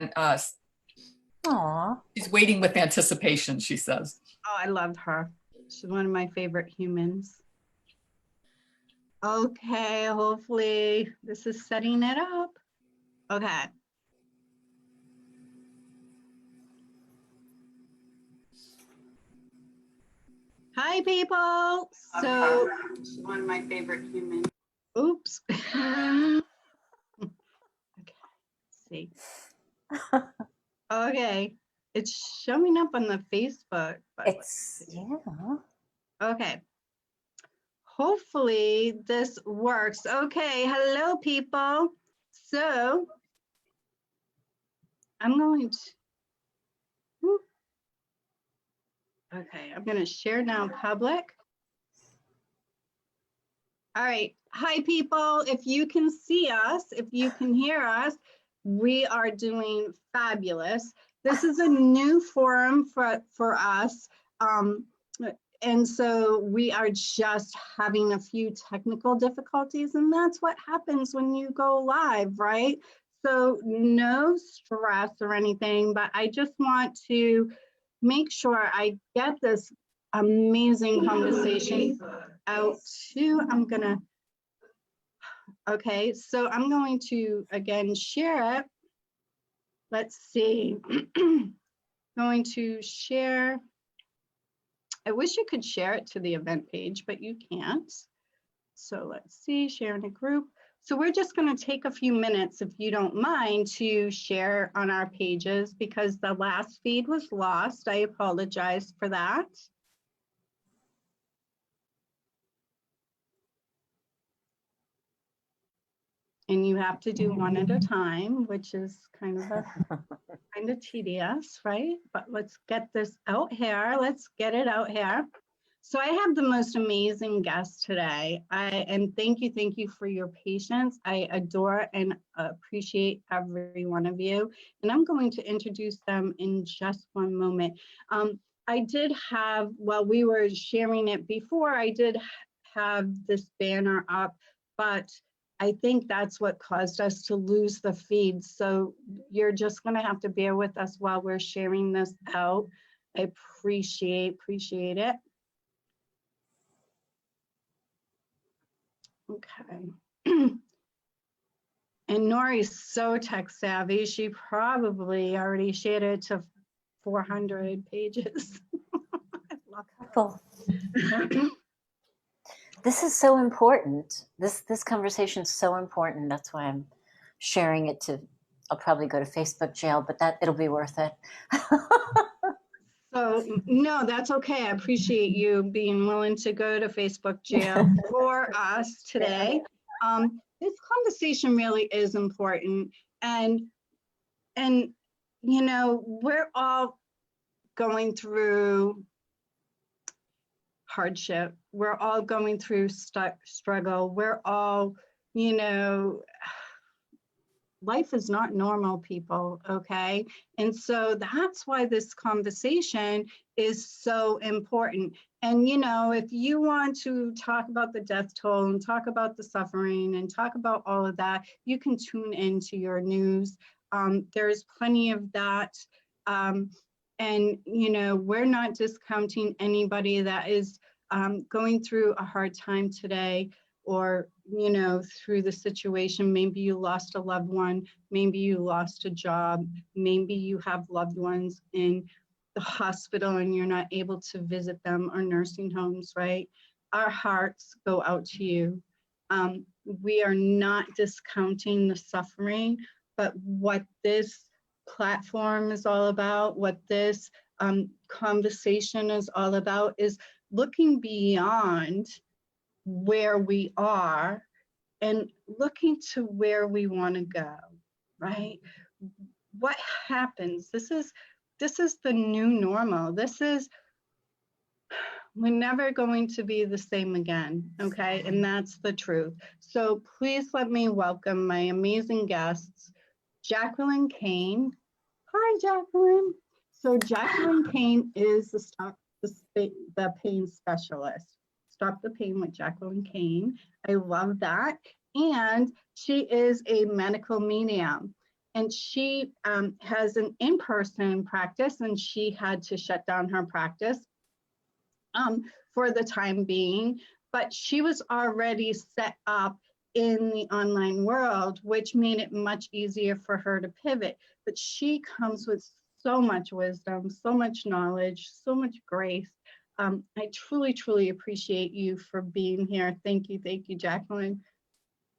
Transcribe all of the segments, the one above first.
Aw. She's waiting with anticipation, she says. Oh, I love her. She's one of my favorite humans. Okay, hopefully this is setting it up. Okay. Hi, people. So she's one of my favorite humans. Oops. Okay, let's see. Okay, it's showing up on the Facebook. But It's, yeah. okay. Hopefully this works. Okay, hello, people. So I'm going to, whoop. Okay, I'm going to share now public. All right. Hi, people. If you can see us, if you can hear us, we are doing fabulous. This is a new forum for us. And so we are just having a few technical difficulties, and that's what happens when you go live, right? So no stress or anything, but I just want to make sure I get this amazing conversation out to, okay, so I'm going to, again, share it. Let's see, going to share. I wish you could share it to the event page, but you can't. So let's see, share in a group. So we're just going to take a few minutes, if you don't mind, to share on our pages because the last feed was lost. I apologize for that. And you have to do one at a time, which is kind of tedious, right? But let's get this out here. Let's get it out here. So I have the most amazing guest today. And thank you for your patience. I adore and appreciate every one of you. And I'm going to introduce them in just one moment. I did have, while we were sharing it before, I did have this banner up, but I think that's what caused us to lose the feed. So you're just gonna have to bear with us while we're sharing this out. I appreciate it. Okay. And Nori's so tech savvy, she probably already shared it to 400 pages. I love Cool. This is so important. This conversation is so important. That's why I'm sharing it to, I'll probably go to Facebook jail, but it'll be worth it. So no, that's okay. I appreciate you being willing to go to Facebook jail for us today. This conversation really is important, and you know, we're all going through hardship. We're all going through struggle. We're all, you know, life is not normal, people, okay? And so that's why this conversation is so important. And, you know, if you want to talk about the death toll and talk about the suffering and talk about all of that, you can tune into your news. There's plenty of that. And, you know, we're not discounting anybody that is going through a hard time today, or, you know, through the situation. Maybe you lost a loved one, maybe you lost a job, maybe you have loved ones in the hospital and you're not able to visit them, or nursing homes, right? Our hearts go out to you. We are not discounting the suffering, but what this platform is all about, what this conversation is all about, is looking beyond where we are and looking to where we want to go, right? What happens? This is the new normal. We're never going to be the same again, okay? And that's the truth. So please let me welcome my amazing guests, Jacqueline Kane. Hi, Jacqueline. So Jacqueline Kane is the Stop the Pain specialist. Stop the Pain with Jacqueline Kane. I love that. And she is a medical medium. and she has an in-person practice, and she had to shut down her practice for the time being, but she was already set up in the online world, which made it much easier for her to pivot. But she comes with so much wisdom, so much knowledge, so much grace. I truly, truly appreciate you for being here. Thank you, Jacqueline.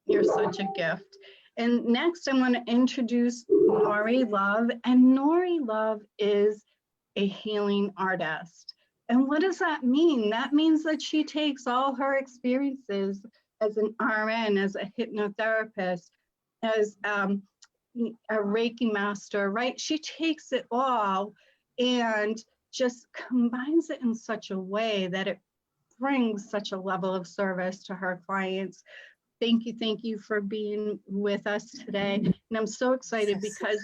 You're such a gift. And next, I want to introduce Nori Love. And Nori Love is a healing artist. And what does that mean? That means that she takes all her experiences as an RN, as a hypnotherapist, as a Reiki master, right? She takes it all and just combines it in such a way that it brings such a level of service to her clients. Thank you for being with us today. And I'm so excited because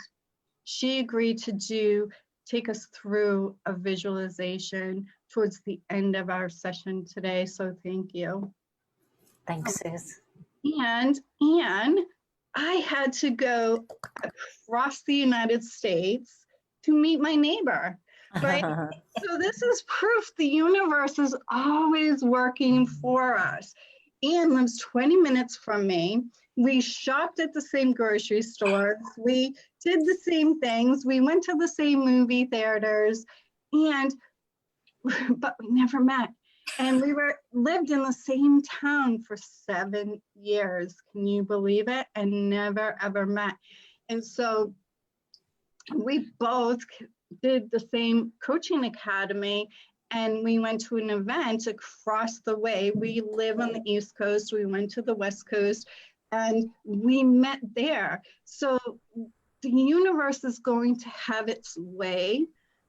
she agreed to take us through a visualization towards the end of our session today. So thank you. Thanks, Suze. And I had to go across the United States to meet my neighbor, right? So this is proof the universe is always working for us. Anne lives 20 minutes from me. We shopped at the same grocery stores. We did the same things. We went to the same movie theaters, but we never met. And we lived in the same town for 7 years. Can you believe it? And never ever met. And so we both did the same coaching academy, and we went to an event across the way. We live on the East Coast. We went to the West Coast, and we met there. So the universe is going to have its way,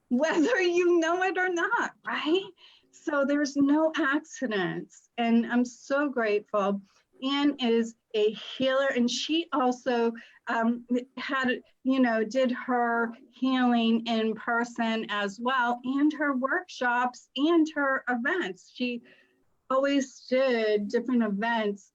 whether you know it or not, right? So there's no accidents, and I'm so grateful. Anne is a healer, and she also did her healing in person as well, and her workshops and her events. She always did different events,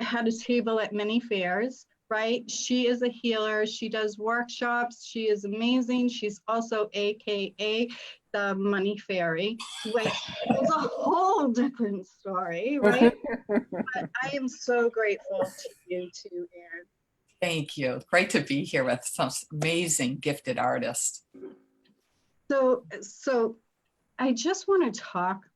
had a table at many fairs, right? She is a healer. She does workshops. She is amazing. She's also AKA the Money Fairy, which is a whole different story, right? But I am so grateful to you too, Anne. Thank you. Great to be here with some amazing gifted artists. So I just want to talk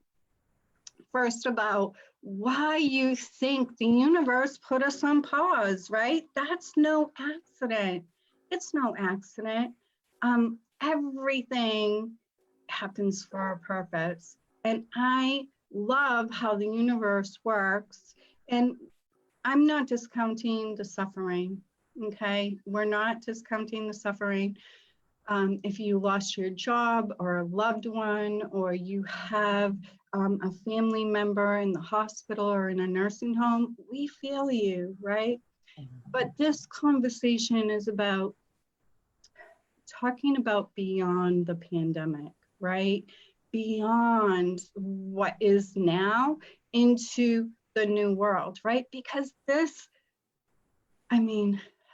first about why you think the universe put us on pause, right? That's no accident. It's no accident. Everything happens for a purpose. And I love how the universe works. And I'm not discounting the suffering, okay? We're not discounting the suffering. If you lost your job or a loved one, or you have a family member in the hospital or in a nursing home, we feel you, right? But this conversation is about talking about beyond the pandemic, right? Beyond what is now into the new world, right? Because this,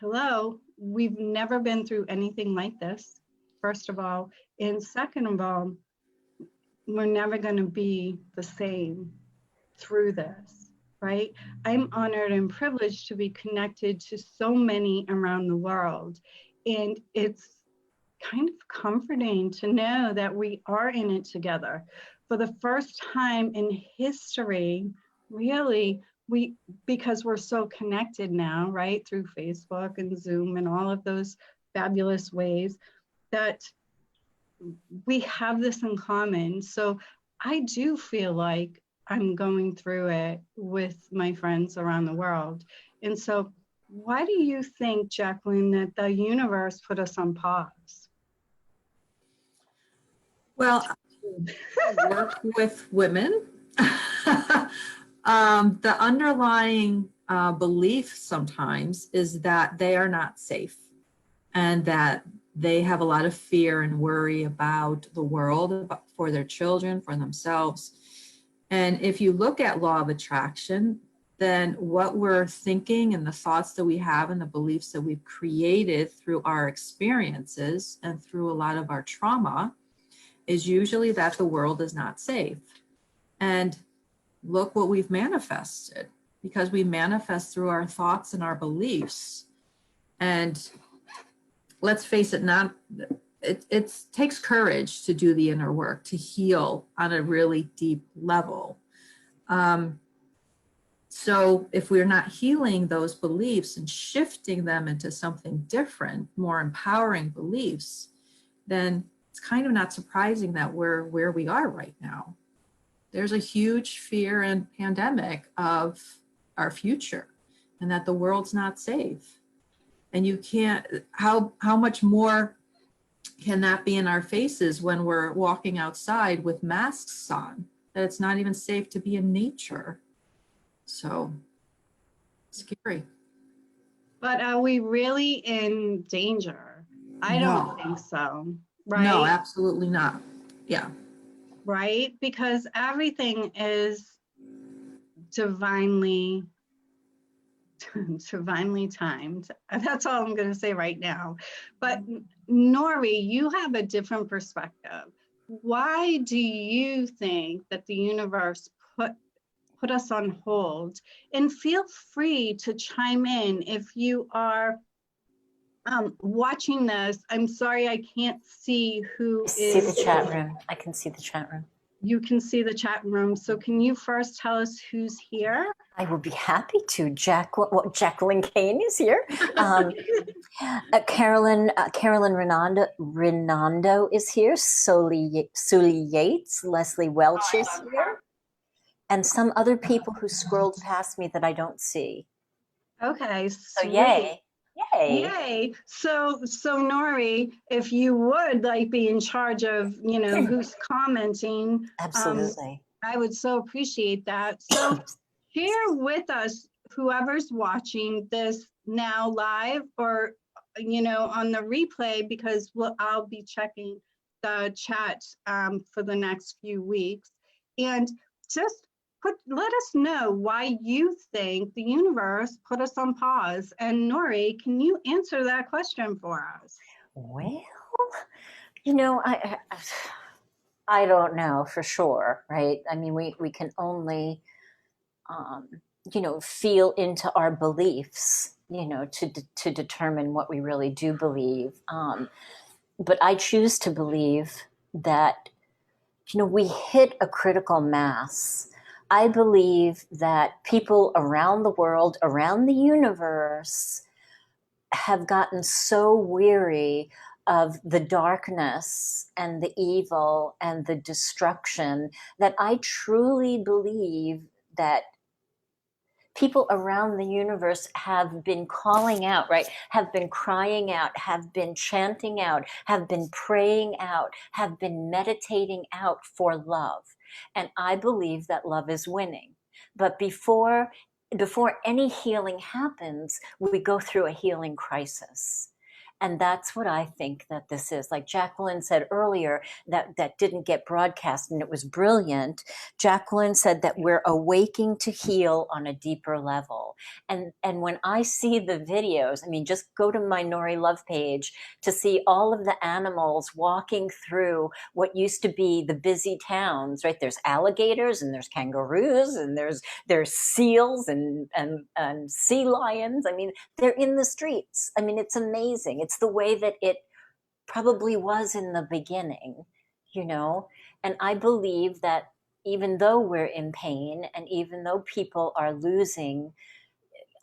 hello, we've never been through anything like this, first of all. And second of all, we're never going to be the same through this, right? I'm honored and privileged to be connected to so many around the world. And it's kind of comforting to know that we are in it together. For the first time in history, really, because we're so connected now, right, through Facebook and Zoom and all of those fabulous ways, that we have this in common. So I do feel like I'm going through it with my friends around the world. And so why do you think, Jacqueline, that the universe put us on pause? Well, I work with women. The underlying belief sometimes is that they are not safe, and that they have a lot of fear and worry about the world, for their children, for themselves. And if you look at law of attraction, then what we're thinking and the thoughts that we have and the beliefs that we've created through our experiences and through a lot of our trauma is usually that the world is not safe. And look what we've manifested, because we manifest through our thoughts and our beliefs. And let's face it, it takes courage to do the inner work, to heal on a really deep level. So if we're not healing those beliefs and shifting them into something different, more empowering beliefs, then it's kind of not surprising that we're where we are right now. There's a huge fear and pandemic of our future and that the world's not safe. And you can't, how much more can that be in our faces when we're walking outside with masks on, that it's not even safe to be in nature? So scary. But are we really in danger? I don't think so, right? No, absolutely not. Yeah. Right? Because everything is divinely timed. That's all I'm going to say right now. But Nori, you have a different perspective. Why do you think that the universe put us on hold? And feel free to chime in if you are watching this. I'm sorry, I can't see who I is. see the chat room. I can see the chat room. You can see the chat room. So can you first tell us who's here? I will be happy to. Jacqueline Kane is here. Carolyn Renando is here. Suli Yates, Leslie Welch is here, and some other people who scrolled past me that I don't see. Okay, So sweet. yay. Yay. So Nori, if you would like be in charge of, who's commenting, Absolutely. I would so appreciate that. So share with us, whoever's watching this now live or, on the replay, because I'll be checking the chat for the next few weeks. And just let us know why you think the universe put us on pause. And Nori, can you answer that question for us? Well, I don't know for sure, right? I mean, we can only, feel into our beliefs, to determine what we really do believe. But I choose to believe that, we hit a critical mass. I believe that people around the world, around the universe, have gotten so weary of the darkness and the evil and the destruction that I truly believe that people around the universe have been calling out, right? Have been crying out, have been chanting out, have been praying out, have been meditating out for love. And I believe that love is winning. But before any healing happens, we go through a healing crisis. And that's what I think that this is. Like Jacqueline said earlier, that didn't get broadcast, and it was brilliant. Jacqueline said that we're awaking to heal on a deeper level. And when I see the videos, I mean, just go to my Nori Love page to see all of the animals walking through what used to be the busy towns, right? There's alligators and there's kangaroos and there's seals and sea lions. I mean, they're in the streets. I mean, it's amazing. It's the way that it probably was in the beginning, and I believe that even though we're in pain and even though people are losing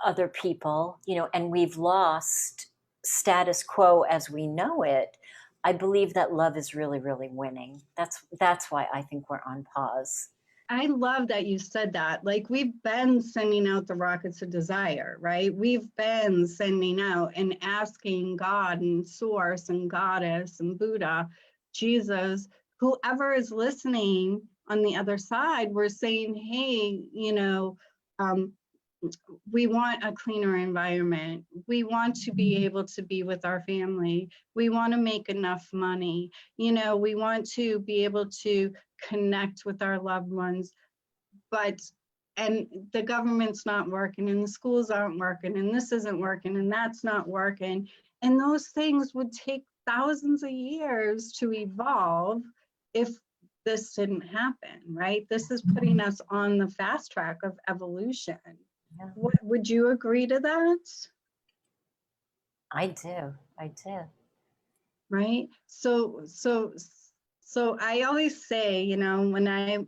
other people, and we've lost status quo as we know it, I believe that love is really, really winning. That's why I think we're on pause. I love that you said that. Like, we've been sending out the rockets of desire, right? We've been sending out and asking God and Source and Goddess and Buddha, Jesus, whoever is listening on the other side, we're saying, hey, we want a cleaner environment. We want to be able to be with our family. We want to make enough money. We want to be able to connect with our loved ones. But and the government's not working, and the schools aren't working, and this isn't working, and that's not working. And those things would take thousands of years to evolve if this didn't happen, right? This is putting us on the fast track of evolution. Yeah. Would you agree to that? I do. I do. Right? So I always say, you know, when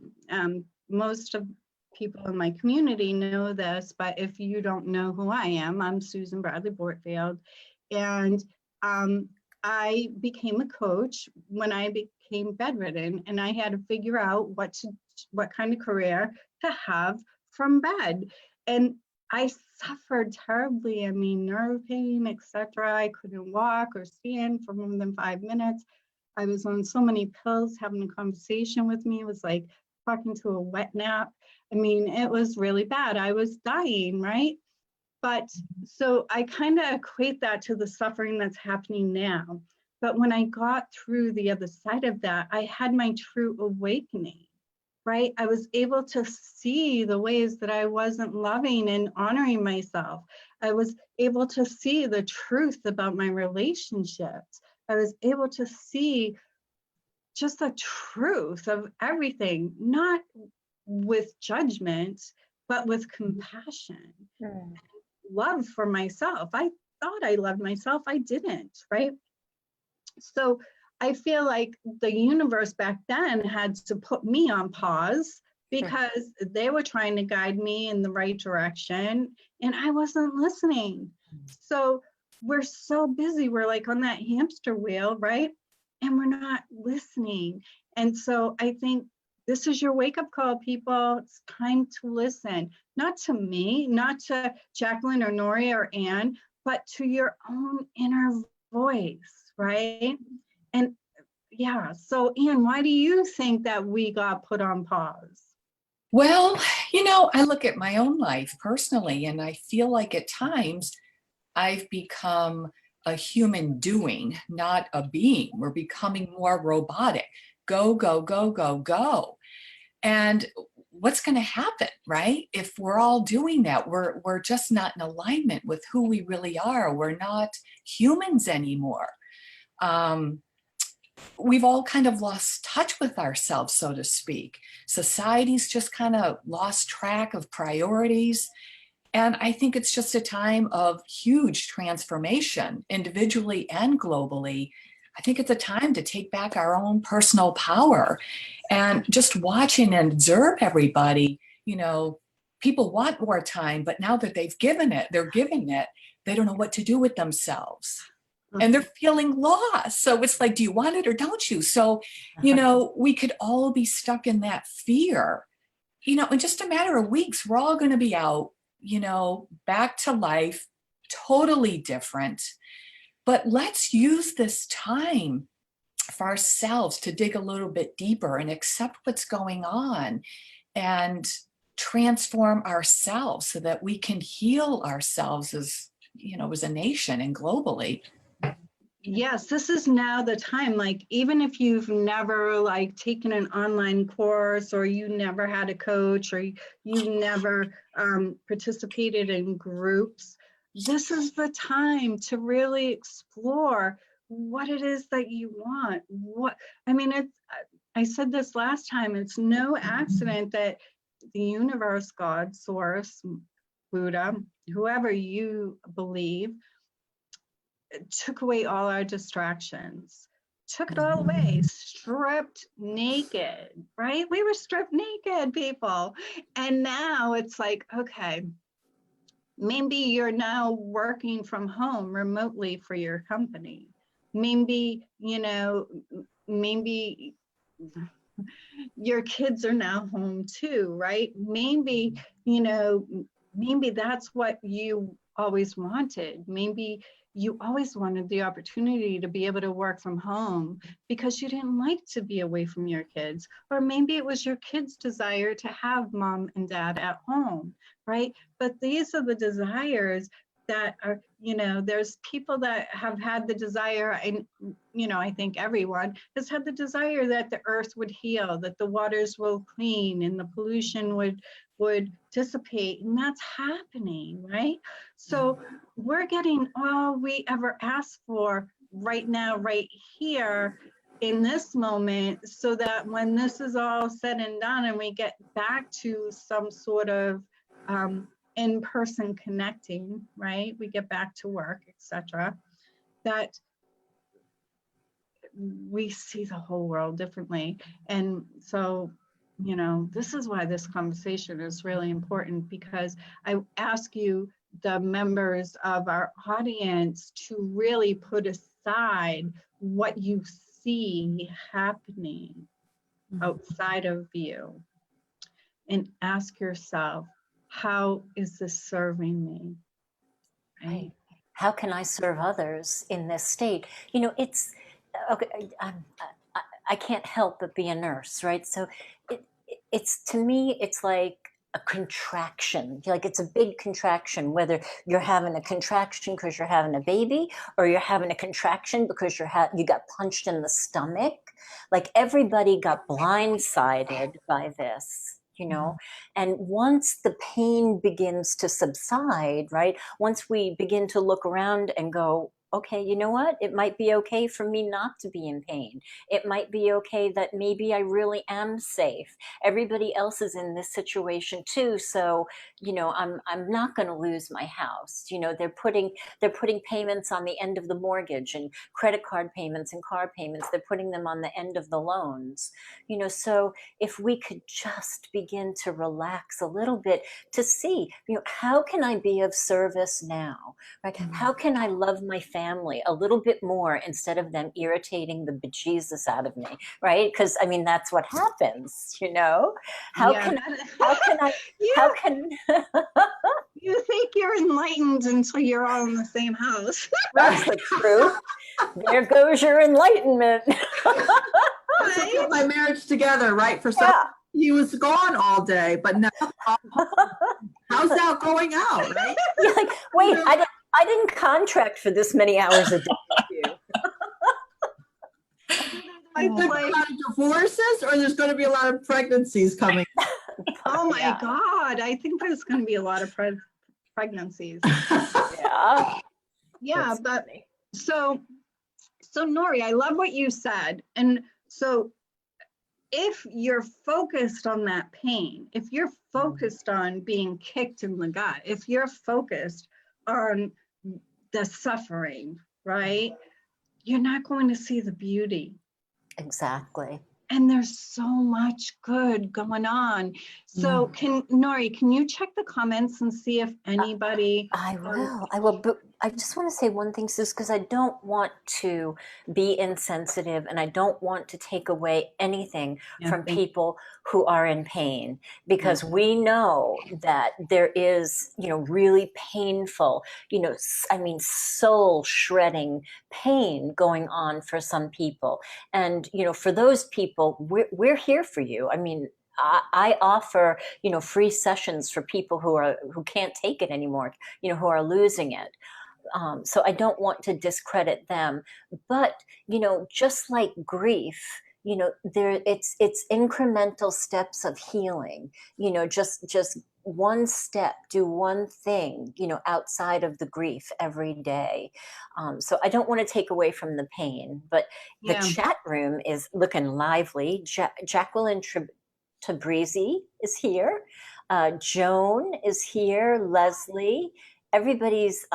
most of people in my community know this, but if you don't know who I am, I'm Susan Bradley Bortfield. And I became a coach when I became bedridden, and I had to figure out what kind of career to have from bed. And I suffered terribly. I mean, nerve pain, etc. I couldn't walk or stand for more than 5 minutes. I was on so many pills. Having a conversation with me was like talking to a wet nap. I mean, it was really bad. I was dying, right? But so I kind of equate that to the suffering that's happening now. But when I got through the other side of that, I had my true awakening, right? I was able to see the ways that I wasn't loving and honoring myself. I was able to see the truth about my relationships. I was able to see just the truth of everything, not with judgment, but with compassion, love for myself. I thought I loved myself. I didn't, right? So I feel like the universe back then had to put me on pause because they were trying to guide me in the right direction and I wasn't listening. So we're so busy. We're like on that hamster wheel, right? And we're not listening. And so I think this is your wake-up call, people. It's time to listen, not to me, not to Jacqueline or Nori or Anne, but to your own inner voice, right? And yeah, so Anne, why do you think that we got put on pause? Well, you know, I look at my own life personally, and I feel like at times I've become a human doing, not a being. We're becoming more robotic. Go, go, go, go, go. And what's going to happen, right? If we're all doing that, we're just not in alignment with who we really are. We're not humans anymore. We've all kind of lost touch with ourselves, so to speak. Society's just kind of lost track of priorities. And I think it's just a time of huge transformation, individually and globally. I think it's a time to take back our own personal power and just watching and observe everybody. You know, people want more time, but now that they're giving it, they don't know what to do with themselves. And they're feeling lost. So it's like, do you want it or don't you? So, you know, we could all be stuck in that fear. You know, in just a matter of weeks, we're all going to be out, you know, back to life, totally different. But let's use this time for ourselves to dig a little bit deeper and accept what's going on and transform ourselves so that we can heal ourselves as, you know, as a nation and globally. Yes, this is now the time. Like, even if you've never like taken an online course, or you never had a coach, or you never participated in groups, this is the time to really explore what it is that you want. I mean, I said this last time, it's no accident that the universe, God, source, Buddha, whoever you believe, took away all our distractions, took it all away, stripped naked, right? We were stripped naked, people. And now it's like, okay, maybe you're now working from home remotely for your company. Maybe, you know, maybe your kids are now home too, right? Maybe, you know, maybe that's what you always wanted. Maybe you always wanted the opportunity to be able to work from home because you didn't like to be away from your kids. Or maybe it was your kids' desire to have mom and dad at home, right? But these are the desires that are, there's people that have had the desire, and, I think everyone has had the desire that the earth would heal, that the waters will clean and the pollution would dissipate, and that's happening, right? So we're getting all we ever asked for right now, right here in this moment, so that when this is all said and done and we get back to some sort of in-person connecting, right? We get back to work, etc. That we see the whole world differently. And so, this is why this conversation is really important, because I ask you, the members of our audience, to really put aside what you see happening outside of you and ask yourself, how is this serving me? Right? How can I serve others in this state? It's okay. I can't help but be a nurse, right? So it's, to me, it's like a contraction. Like, it's a big contraction, whether you're having a contraction because you're having a baby, or you're having a contraction because you got punched in the stomach. Like, everybody got blindsided by this. And once the pain begins to subside, right? Once we begin to look around and go, okay, you know what? It might be okay for me not to be in pain. It might be okay that maybe I really am safe. Everybody else is in this situation too, so I'm not going to lose my house. They're putting payments on the end of the mortgage, and credit card payments and car payments. They're putting them on the end of the loans. So if we could just begin to relax a little bit, to see, how can I be of service now? Right? How can I love my family a little bit more instead of them irritating the bejesus out of me, right? Because that's what happens. How can I you think you're enlightened until you're all in the same house. That's the truth. There goes your enlightenment. I put my marriage together, right? For some, he was gone all day, but now how's that going out, right? You're like, wait, I didn't contract for this many hours a day with you. I think a lot of divorces, or there's going to be a lot of pregnancies coming. Oh my God, I think there's going to be a lot of pregnancies. Yeah. Yeah, That's but funny. so Nori, I love what you said. And so if you're focused on that pain, if you're focused on being kicked in the gut, if you're focused on the suffering, right, you're not going to see the beauty. Exactly. And there's so much good going on. So Nori, can you check the comments and see if anybody... I will, but I just want to say one thing, Sus, because I don't want to be insensitive, and I don't want to take away anything from people who are in pain, because we know that there is, really painful, soul shredding pain going on for some people. And, for those people, we're here for you. I offer, free sessions for people who can't take it anymore, who are losing it. So I don't want to discredit them, but, just like grief, it's incremental steps of healing, just one step, do one thing, outside of the grief every day. So I don't want to take away from the pain, but the chat room is looking lively. Jacqueline Tabrizi is here. Joan is here. Leslie. Everybody's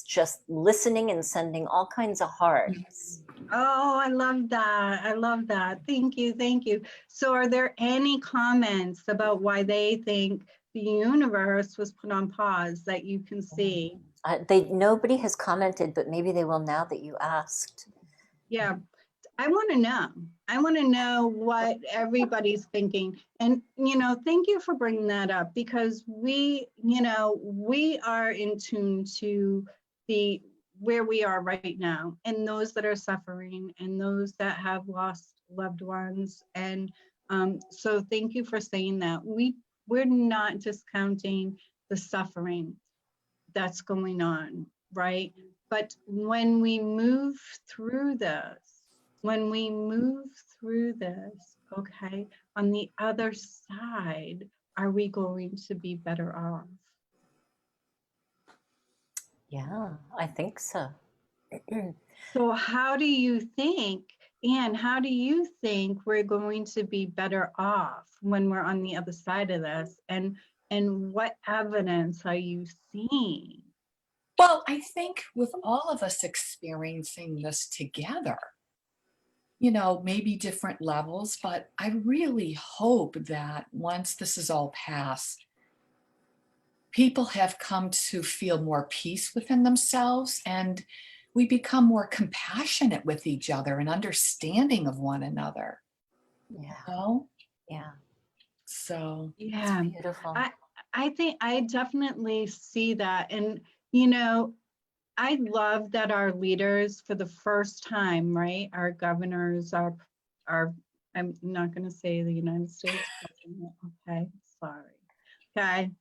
just listening and sending all kinds of hearts. Oh, I love that. I love that. Thank you. Thank you. So are there any comments about why they think the universe was put on pause that you can see? Nobody has commented, but maybe they will now that you asked. Yeah. I want to know. I want to know what everybody's thinking. And, thank you for bringing that up, because we are in tune to where we are right now, and those that are suffering and those that have lost loved ones. And so thank you for saying that. We're not discounting the suffering. that's going on, right? But when we move through this, okay, on the other side, are we going to be better off? Yeah, I think so. So how do you think, Anne, how do you think we're going to be better off when we're on the other side of this? And what evidence are you seeing? Well, I think with all of us experiencing this together, maybe different levels, but I really hope that once this is all past, people have come to feel more peace within themselves, and we become more compassionate with each other and understanding of one another. Yeah, yeah, So Yeah, beautiful. I think I definitely see that. And, I love that our leaders, for the first time, right? Our governors, I'm not going to say the United States president. Okay, sorry. Okay,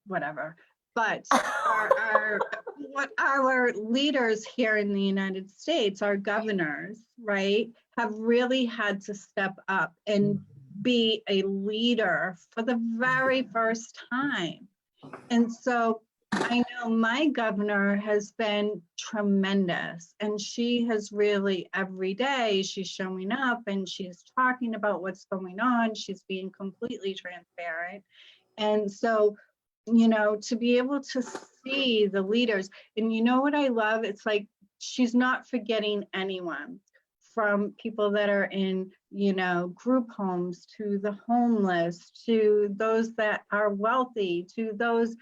whatever. But what our leaders here in the United States, our governors, right, have really had to step up and be a leader for the very first time. And so I know my governor has been tremendous, and she has really, every day she's showing up and she's talking about what's going on. She's being completely transparent. And so, to be able to see the leaders, and what I love, it's like she's not forgetting anyone, from people that are in, group homes, to the homeless, to those that are wealthy, to those,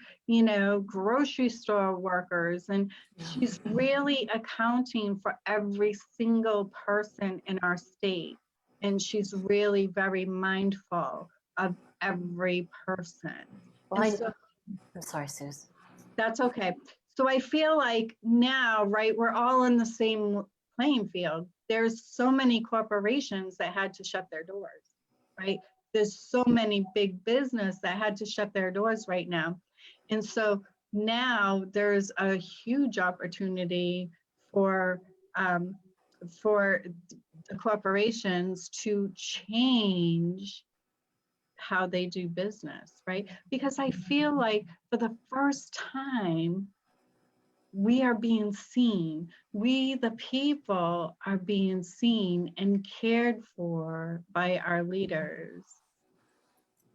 grocery store workers. And she's really accounting for every single person in our state. And she's really very mindful of every person. Well, And so I'm sorry, Suze. that's okay. So I feel like now, right, we're all in the same playing field. There's so many corporations that had to shut their doors, right? There's so many big business that had to shut their doors right now. And so now there's a huge opportunity for the corporations to change how they do business, right? Because I feel like for the first time, we are being seen. We, the people, are being seen and cared for by our leaders,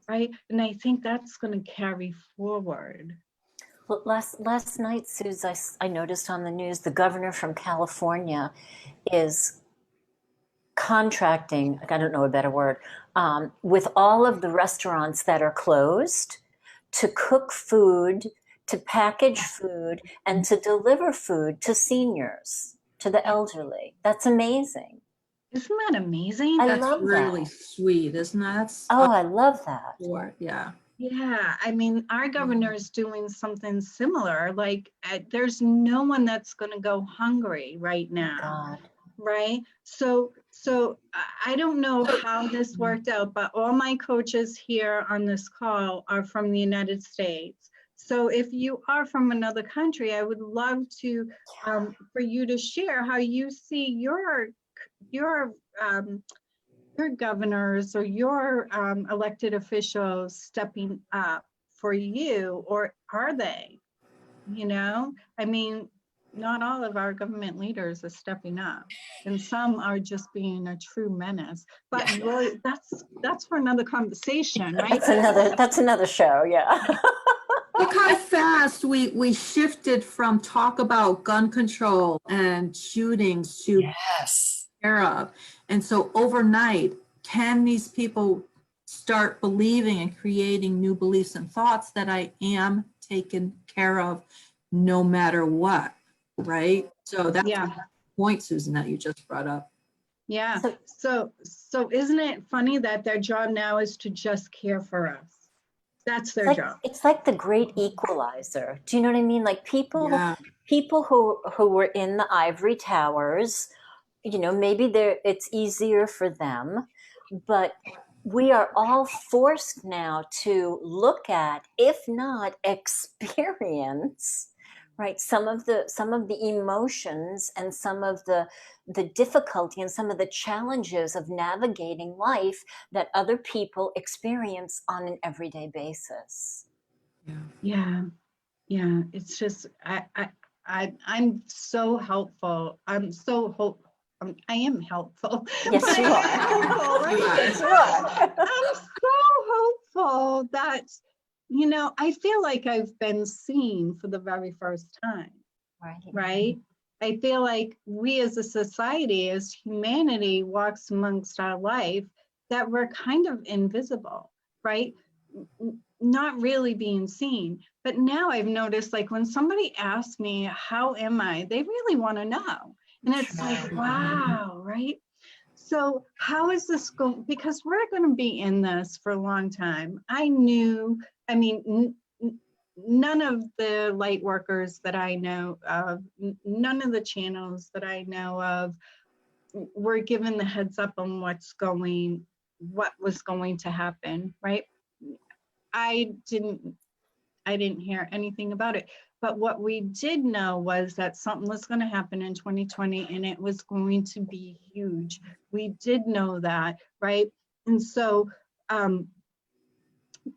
right? And I think that's going to carry forward. Well, last night, Suze, I noticed on the news the governor from California is contracting, I don't know a better word, with all of the restaurants that are closed to cook food, to package food, and to deliver food to seniors, to the elderly. That's amazing. Isn't that amazing? I That's love really that. sweet, isn't that? Oh, I love that. Yeah. Yeah, I mean, our governor is doing something similar. Like, there's no one that's going to go hungry right now. God. Right? So I don't know how this worked out, but all my coaches here on this call are from the United States. So if you are from another country, I would love to for you to share how you see your governors or your elected officials stepping up for you, or are they? I mean, not all of our government leaders are stepping up, and some are just being a true menace. But really, that's for another conversation, right? That's another show, yeah. Look how fast we shifted from talk about gun control and shootings to yes. care of. And so overnight, can these people start believing and creating new beliefs and thoughts that I am taken care of no matter what, right? So that's Yeah. the point, Susan, that you just brought up. Yeah. So isn't it funny that their job now is to just care for us? That's their job. It's like the great equalizer. Do you know what I mean? Like people who were in the ivory towers, maybe it's easier for them, but we are all forced now to look at, if not experience, right, some of the emotions and some of the difficulty and some of the challenges of navigating life that other people experience on an everyday basis. Yeah. Yeah. It's just, I'm so helpful. I'm so I am helpful. Yes, but you I are. am hopeful, right? Yes, you are. I'm so hopeful that, I feel like I've been seen for the very first time, Right. right? I feel like we as a society, as humanity walks amongst our life, that we're kind of invisible, right? Not really being seen. But now I've noticed, like, when somebody asks me, how am I? They really want to know. And it's like, wow, right? So how is this going? Because we're going to be in this for a long time. I mean, none of the light workers that I know of, none of the channels that I know of were given the heads up on what was going to happen, right? I didn't hear anything about it. But what we did know was that something was going to happen in 2020 and it was going to be huge. We did know that, right? And so,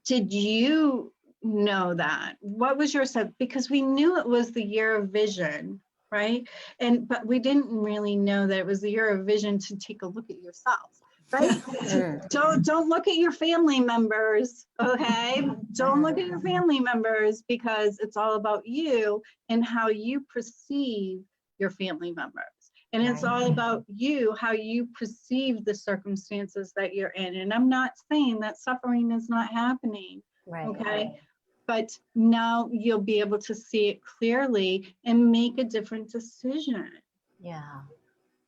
did you know that? What was your sense? Because we knew it was the year of vision, right? But we didn't really know that it was the year of vision to take a look at yourself. Right? Don't look at your family members, okay? Don't look at your family members, because it's all about you and how you perceive your family members. And it's all about you, how you perceive the circumstances that you're in. And I'm not saying that suffering is not happening, okay? But now you'll be able to see it clearly and make a different decision. Yeah.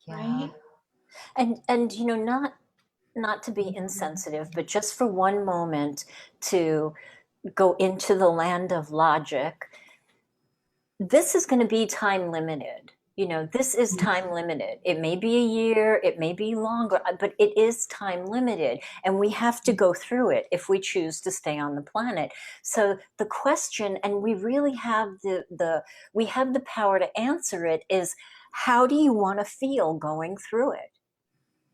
Right? And not to be insensitive, but just for one moment to go into the land of logic, this is going to be time limited. This is time limited. It may be a year, it may be longer, but it is time limited. And we have to go through it if we choose to stay on the planet. So the question, and we really have we have the power to answer it, is how do you want to feel going through it?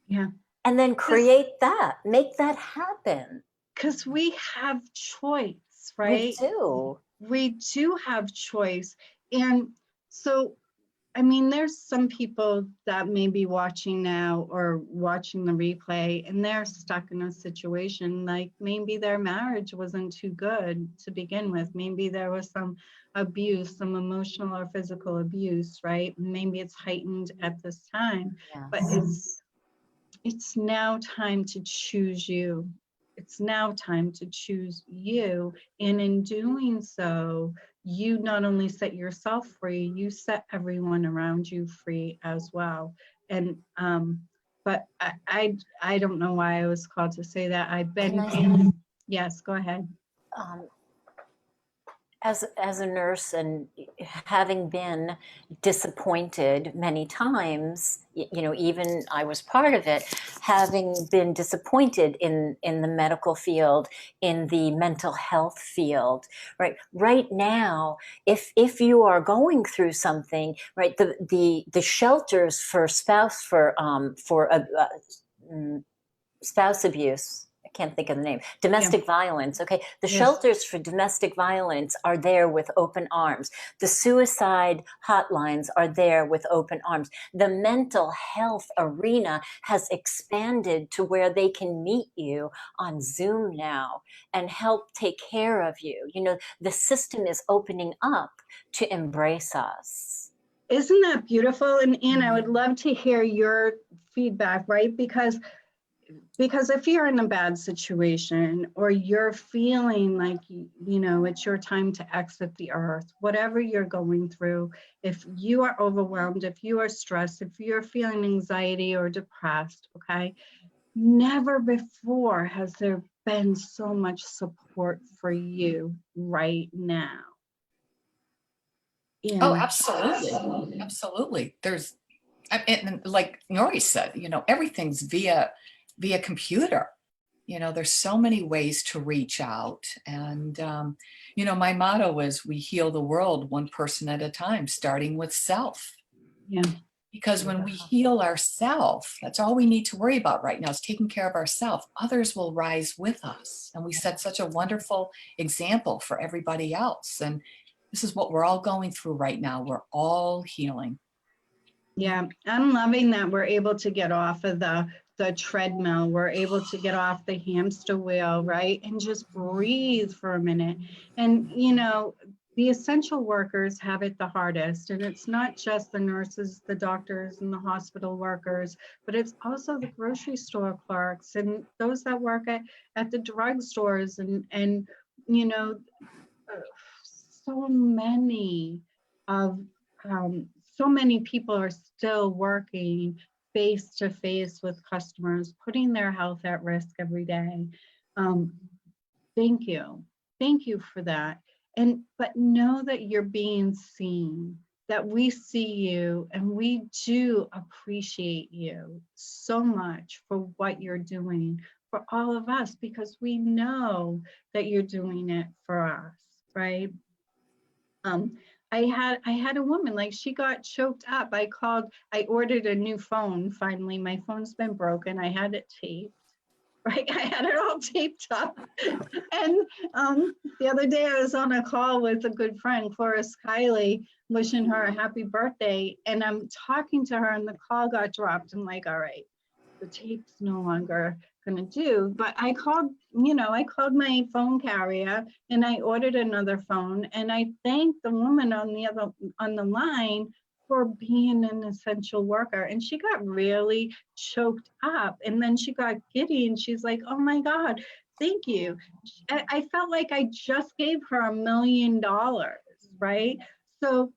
Yeah. And then create that, make that happen. Because we have choice, right? We do have choice. And so, I mean, there's some people that may be watching now or watching the replay, and they're stuck in a situation like maybe their marriage wasn't too good to begin with. Maybe there was some abuse, some emotional or physical abuse, right? Maybe it's heightened at this time, but it's now time to choose you. It's now time to choose you. And in doing so, you not only set yourself free, you set everyone around you free as well. And but I don't know why I was called to say that. I've been yes, go ahead. As a nurse, and having been disappointed many times, even I was part of it, having been disappointed in the medical field, in the mental health field, right now, if you are going through something, right, the shelters for spouse abuse, I can't think of the name, domestic violence, okay? The shelters for domestic violence are there with open arms. The suicide hotlines are there with open arms. The mental health arena has expanded to where they can meet you on Zoom now and help take care of you. The system is opening up to embrace us. Isn't that beautiful? And Anne, I would love to hear your feedback, right? Because if you're in a bad situation, or you're feeling like, it's your time to exit the earth, whatever you're going through, if you are overwhelmed, if you are stressed, if you're feeling anxiety or depressed, okay, never before has there been so much support for you right now. Oh, absolutely. Absolutely. And like Nori said, everything's via computer. there's so many ways to reach out. And, my motto is we heal the world one person at a time, starting with self. Yeah. Because when we heal ourselves, that's all we need to worry about right now is taking care of ourselves. Others will rise with us. And we set such a wonderful example for everybody else. And this is what we're all going through right now. We're all healing. Yeah, I'm loving that we're able to get off of the treadmill. We're able to get off the hamster wheel, right? And just breathe for a minute. And, the essential workers have it the hardest. And it's not just the nurses, the doctors, and the hospital workers, but it's also the grocery store clerks and those that work at the drugstores and so many of so many people are still working face to face with customers, putting their health at risk every day. Thank you for that. But know that you're being seen, that we see you, and we do appreciate you so much for what you're doing for all of us, because we know that you're doing it for us, right? I had a woman, like, she got choked up. I ordered a new phone. Finally, my phone's been broken. I had it taped, right? I had it all taped up. And the other day I was on a call with a good friend, Cloris Kiley, wishing her a happy birthday. And I'm talking to her and the call got dropped. I'm like, all right, the tape's no longer gonna do. But I called my phone carrier and I ordered another phone, and I thanked the woman on the line for being an essential worker. And she got really choked up, and then she got giddy and she's like, oh my God, thank you. I felt like I just gave her $1 million, right? So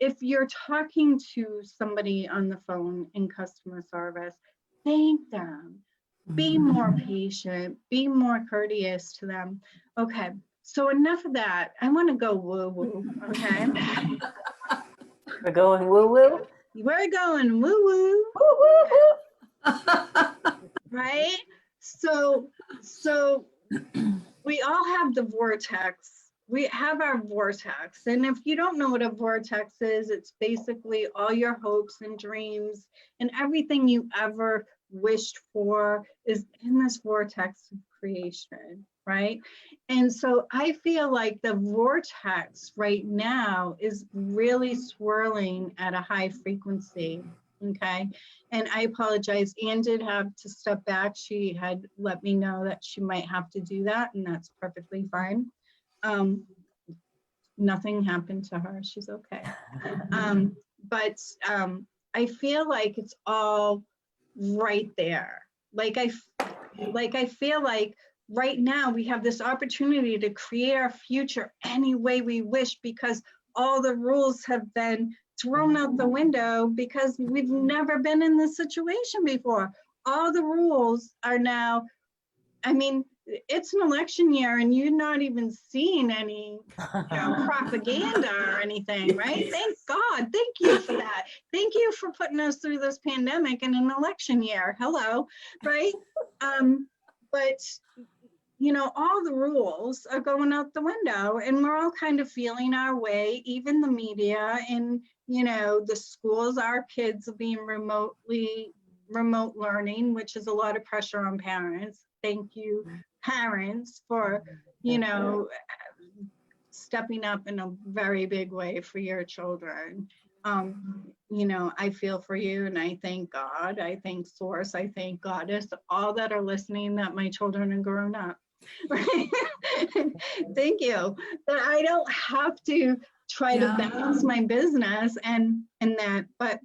if you're talking to somebody on the phone in customer service, thank them. Be more patient, be more courteous to them. Okay, so enough of that. I want to go woo-woo, okay? We're going woo-woo? We're going woo-woo, Woo-woo-woo. right? So we all have the vortex. We have our vortex. And if you don't know what a vortex is, it's basically all your hopes and dreams and everything you ever wished for is in this vortex of creation, right? And so I feel like the vortex right now is really swirling at a high frequency, okay? And I apologize, Anne did have to step back. She had let me know that she might have to do that, and that's perfectly fine. Nothing happened to her, she's okay. But I feel like it's all right there. Like I feel like right now we have this opportunity to create our future any way we wish, because all the rules have been thrown out the window because we've never been in this situation before. All the rules are now, I mean, it's an election year and you're not even seeing any propaganda or anything, right? Thank God. Thank you for that. Thank you for putting us through this pandemic in an election year. Hello, right? But all the rules are going out the window, and we're all kind of feeling our way, even the media and, the schools. Our kids are being remote learning, which is a lot of pressure on parents. Thank you, parents, for, stepping up in a very big way for your children. I feel for you, and I thank God, I thank Source, I thank Goddess, all that are listening, that my children are grown up. Right? Thank you. That I don't have to try to balance my business and that, but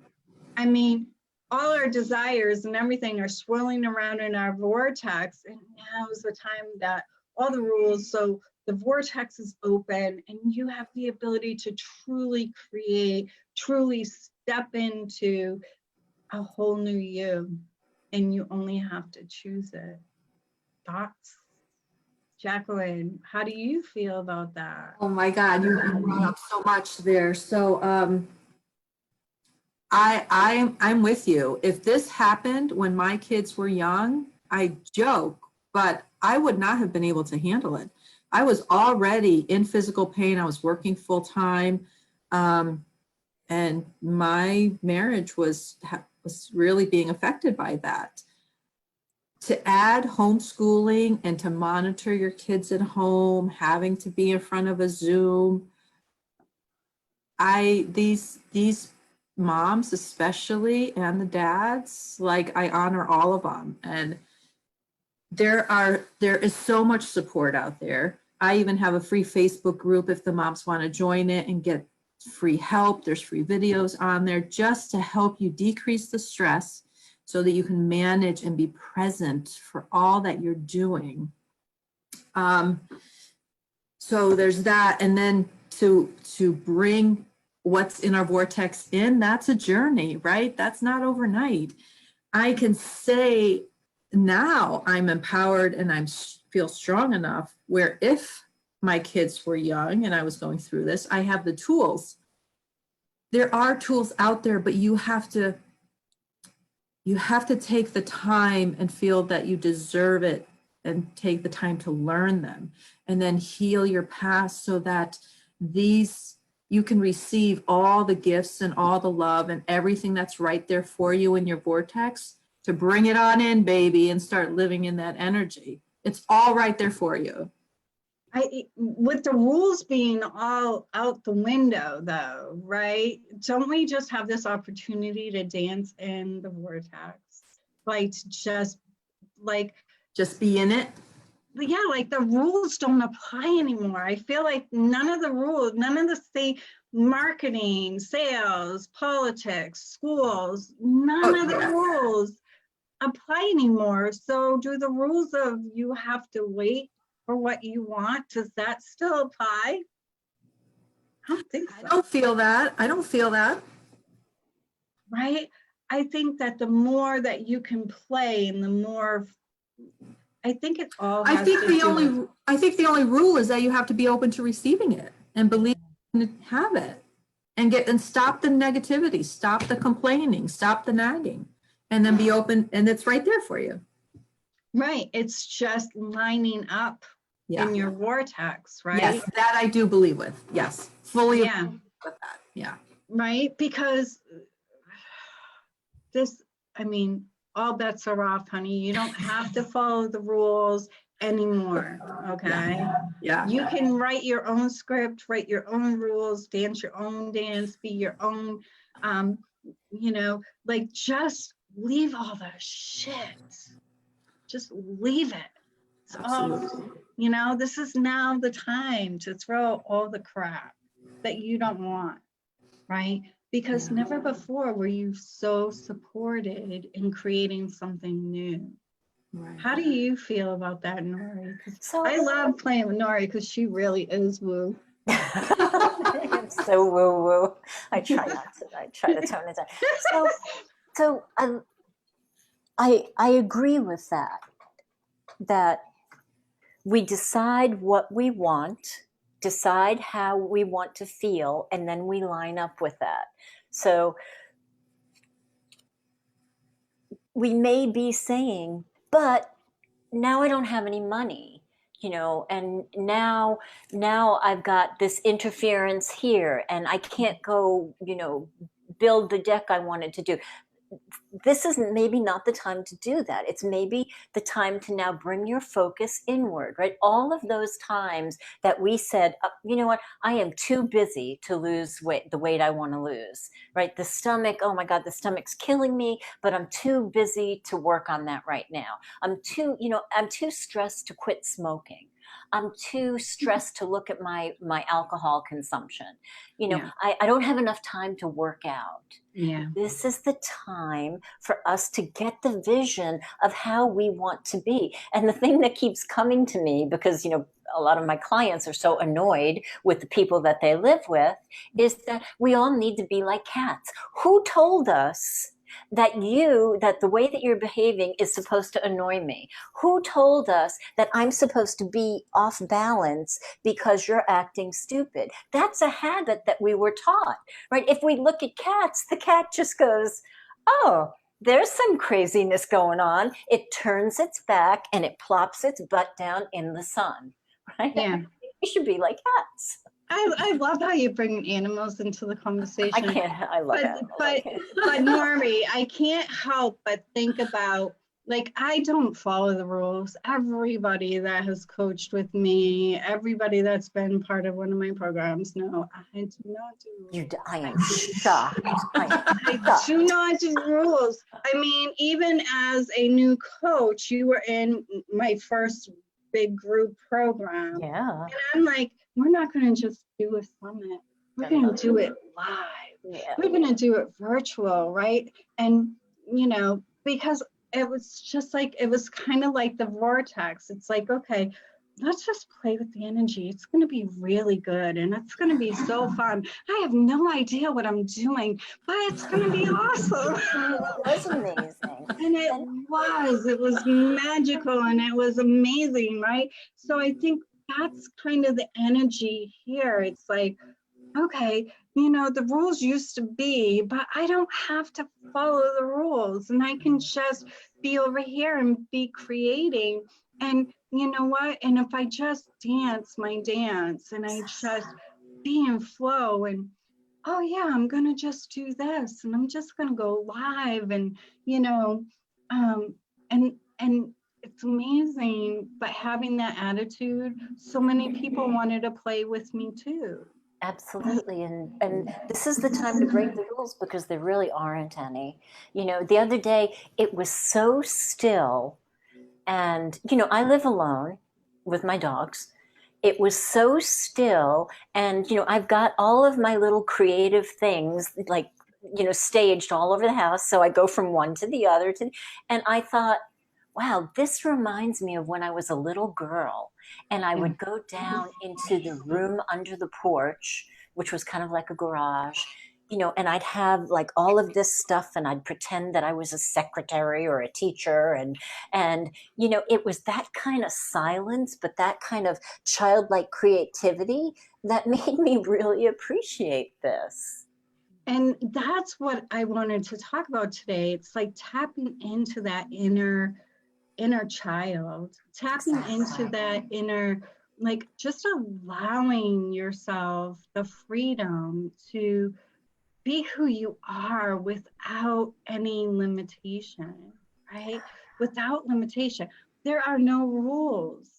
I mean, all our desires and everything are swirling around in our vortex, and now is the time that all the rules, so the vortex is open and you have the ability to truly create, truly step into a whole new you, and you only have to choose it. Thoughts? Jacqueline, how do you feel about that? Oh my God, you brought up so much there. So I'm with you. If this happened when my kids were young, I joke, but I would not have been able to handle it. I was already in physical pain. I was working full time. And my marriage was really being affected by that. To add homeschooling and to monitor your kids at home, having to be in front of a Zoom, these moms especially, and the dads, like, I honor all of them. And there is so much support out there. I even have a free Facebook group if the moms want to join it and get free help. There's free videos on there just to help you decrease the stress so that you can manage and be present for all that you're doing. So there's that. And then to bring what's in our vortex in, that's a journey, right? That's not overnight. I can say now I'm empowered and I feel strong enough where if my kids were young and I was going through this, I have the tools. There are tools out there, but you have to take the time and feel that you deserve it and take the time to learn them and then heal your past so that you can receive all the gifts and all the love and everything that's right there for you in your vortex to bring it on in, baby, and start living in that energy. It's all right there for you. With the rules being all out the window though, right? Don't we just have this opportunity to dance in the vortex? Like just be in it. Yeah, like the rules don't apply anymore. I feel like none of the say marketing, sales, politics, schools, none of the rules apply anymore. So do the rules of you have to wait for what you want, does that still apply? I don't think so. I don't feel that. Right? I think that the more that you can play and the more, I think it all has I think the only rule is that you have to be open to receiving it and believe and have it and stop the negativity, stop the complaining, stop the nagging, and then be open, and it's right there for you. Right. It's just lining up in your vortex, right? Yes, that I do believe with. Yes, fully Yeah. with that. Yeah. Right? Because all bets are off, honey. You don't have to follow the rules anymore. Okay. Yeah. You can write your own script, write your own rules, dance your own dance, be your own, just leave all the shit. Just leave it. It's all, this is now the time to throw all the crap that you don't want, right? Because never before were you so supported in creating something new. Right. How do you feel about that, Nori? So I love playing with Nori because she really is woo. It's so woo woo. I try to tone it down. So I agree with that we decide what we want, decide how we want to feel, and then we line up with that. So we may be saying, but now I don't have any money, and now I've got this interference here and I can't go, build the deck I wanted to do. This is maybe not the time to do that. It's maybe the time to now bring your focus inward, right? All of those times that we said, you know what, I am too busy to lose weight, the weight I want to lose, right? The stomach, oh my God, the stomach's killing me, but I'm too busy to work on that right now. I'm too stressed to quit smoking. I'm too stressed to look at my alcohol consumption. I don't have enough time to work out. Yeah. This is the time for us to get the vision of how we want to be. And the thing that keeps coming to me, because, a lot of my clients are so annoyed with the people that they live with, is that we all need to be like cats. Who told us that the way that you're behaving is supposed to annoy me? Who told us that I'm supposed to be off balance because you're acting stupid? That's a habit that we were taught, right? If we look at cats, the cat just goes, oh, there's some craziness going on. It turns its back and it plops its butt down in the sun, right? Yeah. We should be like cats. I love how you bring animals into the I conversation. can't, I love But animals. but Normie, I can't help but think about, like, I don't follow the rules. Everybody that has coached with me, everybody that's been part of one of my programs, no, I do not do rules. I am shocked. I am I shocked. do not do rules. I mean, even as a new coach, you were in my first big group program. Yeah. And I'm like, we're not going to just do a summit. We're going to do it live. Yeah. We're going to do it virtual, right? And, because it was just like, it was kind of like the vortex. It's like, okay, let's just play with the energy. It's going to be really good. And it's going to be so fun. I have no idea what I'm doing, but it's going to be awesome. It was amazing. And it was magical and it was amazing, right? So I think that's kind of the energy here. It's like, okay, the rules used to be, but I don't have to follow the rules, and I can just be over here and be creating. And you know what? And if I just dance my dance and I just be in flow and, oh yeah, I'm going to just do this and I'm just going to go live and, and it's amazing. But having that attitude, so many people wanted to play with me too. Absolutely. And this is the time to break the rules because there really aren't any. The other day it was so still, and I live alone with my dogs. It was so still, and I've got all of my little creative things like staged all over the house, so I go from one to the other and I thought, wow, this reminds me of when I was a little girl and I would go down into the room under the porch, which was kind of like a garage, and I'd have like all of this stuff and I'd pretend that I was a secretary or a teacher. And it was that kind of silence, but that kind of childlike creativity that made me really appreciate this. And that's what I wanted to talk about today. It's like tapping into that inner child, tapping into that inner, like just allowing yourself the freedom to be who you are without any limitation, right? Without limitation. There are no rules.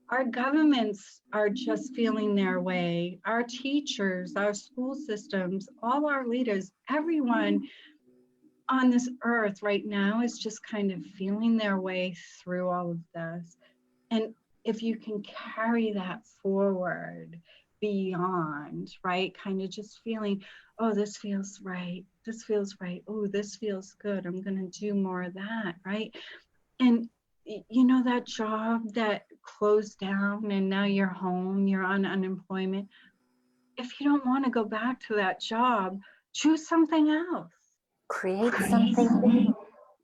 Our governments are just feeling their way. Our teachers, our school systems, all our leaders, everyone on this earth right now is just kind of feeling their way through all of this. And if you can carry that forward beyond, right, kind of just feeling, oh, this feels right, this feels right, oh, this feels good, I'm going to do more of that, right? And that job that closed down and now you're home, you're on unemployment, if you don't want to go back to that job, choose something else. Create something new.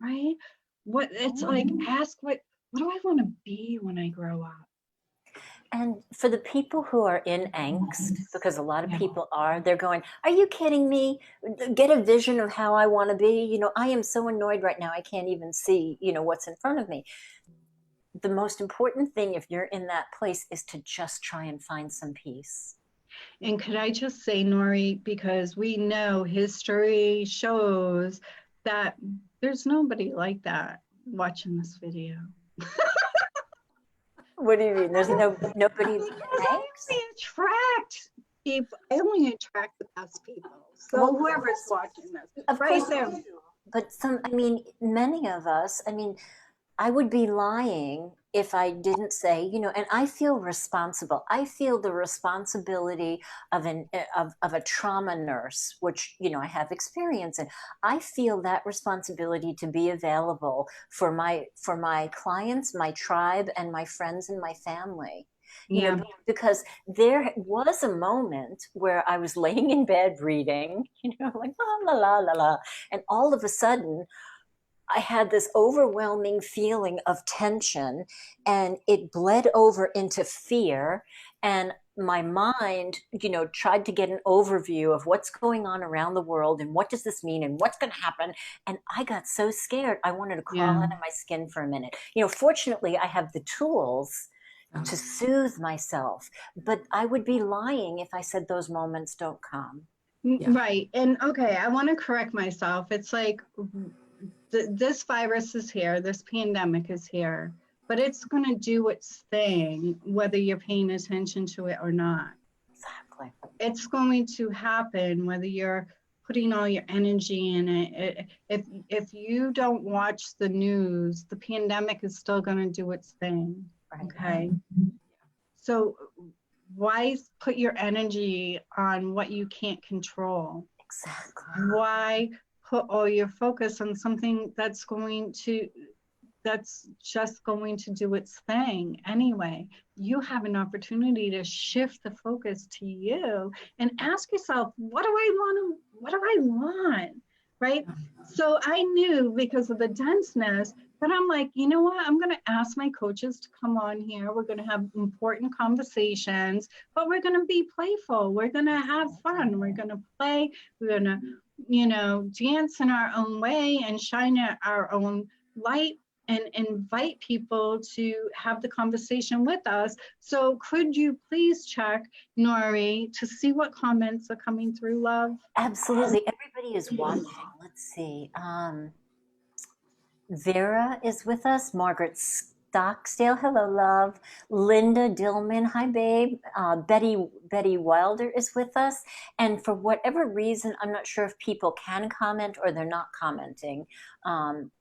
Right? What it's like, ask what do I want to be when I grow up? And for the people who are in angst, because a lot of people are, they're going, are you kidding me? Get a vision of how I want to be. I am so annoyed right now. I can't even see, what's in front of me. The most important thing, if you're in that place, is to just try and find some peace. And could I just say, Nori, because we know history shows that there's nobody like that watching this video. What do you mean? There's nobody I only attract the best people. So Well, whoever's watching this, of right course, there. but many of us, I would be lying if I didn't say, and I feel responsible. I feel the responsibility of a trauma nurse, which, I have experience in. I feel that responsibility to be available for my clients, my tribe, and my friends and my family. Yeah. Because there was a moment where I was laying in bed reading, like la la la la la, and all of a sudden I had this overwhelming feeling of tension, and it bled over into fear. And my mind, tried to get an overview of what's going on around the world and what does this mean and what's going to happen. And I got so scared. I wanted to crawl Yeah. out of my skin for a minute. Fortunately, I have the tools to soothe myself, but I would be lying if I said those moments don't come. Yeah. Right. And okay, I want to correct myself. It's like this virus is here, this pandemic is here, but it's going to do its thing, whether you're paying attention to it or not. Exactly. It's going to happen whether you're putting all your energy in it. If you don't watch the news, the pandemic is still going to do its thing. Right. Okay. So why put your energy on what you can't control? Exactly. Why put all your focus on something that's just going to do its thing anyway? You have an opportunity to shift the focus to you and ask yourself, what do I want? Right? So I knew, because of the denseness, but I'm like, you know what? I'm going to ask my coaches to come on here. We're going to have important conversations, but we're going to be playful. We're going to have fun. We're going to play. We're going to, dance in our own way and shine our own light and invite people to have the conversation with us. So could you please check, Nori, to see what comments are coming through, love? Absolutely. Everybody is watching. Let's see. Vera is with us. Margaret Stocksdale, hello, love. Linda Dillman, hi, babe. Betty Wilder is with us. And for whatever reason, I'm not sure if people can comment or they're not commenting.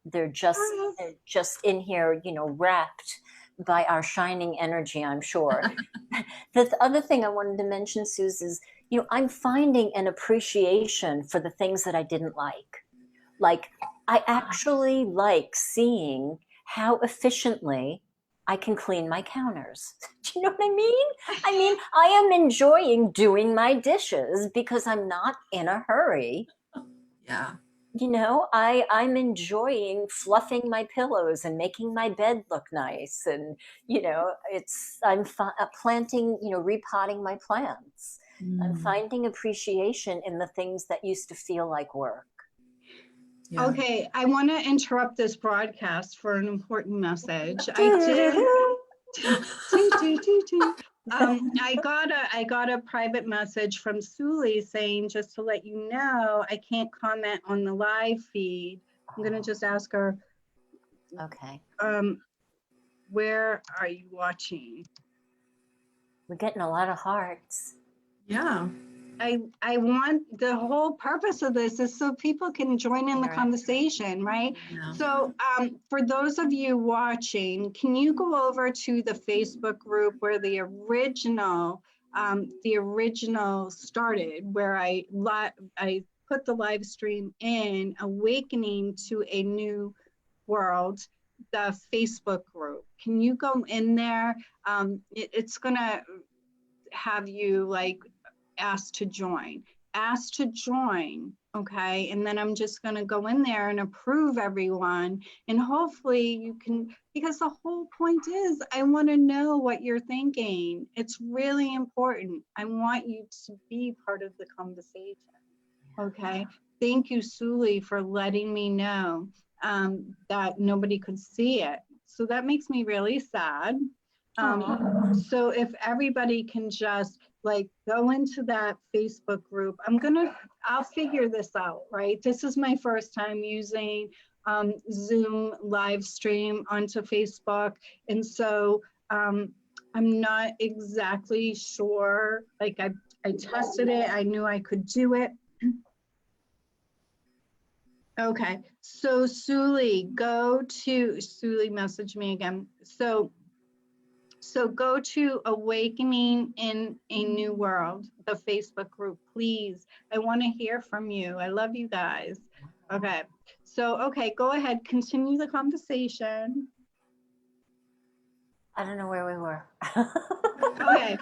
They're just in here, wrapped by our shining energy, I'm sure. The other thing I wanted to mention, Suze, is, I'm finding an appreciation for the things that I didn't like. Like, I actually like seeing how efficiently I can clean my counters. Do you know what I mean? I mean, I am enjoying doing my dishes because I'm not in a hurry. Yeah. I'm enjoying fluffing my pillows and making my bed look nice. And, I'm planting, repotting my plants. I'm finding appreciation in the things that used to feel like work. Yeah. Okay, I want to interrupt this broadcast for an important message. I got a private message from Suli saying, just to let you know, I can't comment on the live feed. I'm going to just ask her. Okay. Where are you watching? We're getting a lot of hearts. Yeah. I want, the whole purpose of this is so people can join in the conversation, right? Yeah. So for those of you watching, can you go over to the Facebook group where the original started, where I put the live stream in, Awakening to a New World, the Facebook group. Can you go in there? It's gonna have you like asked to join, okay? And then I'm just going to go in there and approve everyone, and hopefully you can, because the whole point is I want to know what you're thinking. It's really important. I want you to be part of the conversation, okay? Thank you, Suli, for letting me know that nobody could see it. So that makes me really sad. So if everybody can just like go into that Facebook group, I'll figure this out, right? This is my first time using Zoom live stream onto Facebook. And so I'm not exactly sure, like I tested it, I knew I could do it. Okay, so Suli messaged me again. So go to Awakening in a New World, the Facebook group, please. I want to hear from you. I love you guys. Okay, so, okay, go ahead, continue the conversation. I don't know where we were. Okay.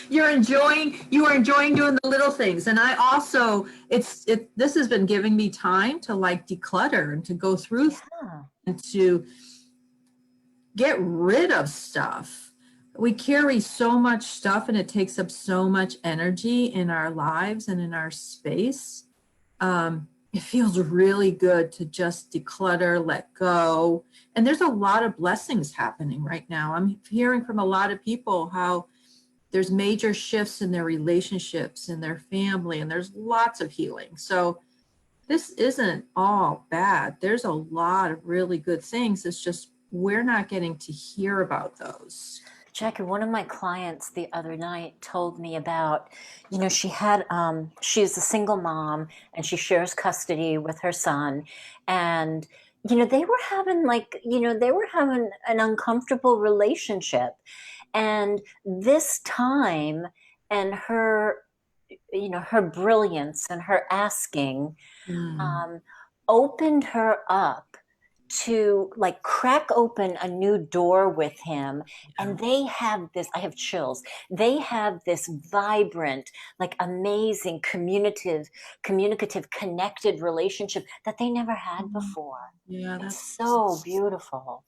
You are enjoying doing the little things. And I also, this has been giving me time to like declutter and to go through Yeah. and to get rid of stuff. We carry so much stuff and it takes up so much energy in our lives and in our space. It feels really good to just declutter, let go. And there's a lot of blessings happening right now. I'm hearing from a lot of people how there's major shifts in their relationships, in their family, and there's lots of healing. So this isn't all bad. There's a lot of really good things. It's just we're not getting to hear about those. Jackie, one of my clients the other night told me about, she's a single mom and she shares custody with her son. And, they were having an uncomfortable relationship. And this time and her brilliance and her asking um, opened her up to like crack open a new door with him. And they have this, I have chills, they have this vibrant, like amazing communicative, connected relationship that they never had before. Yeah, It's so beautiful.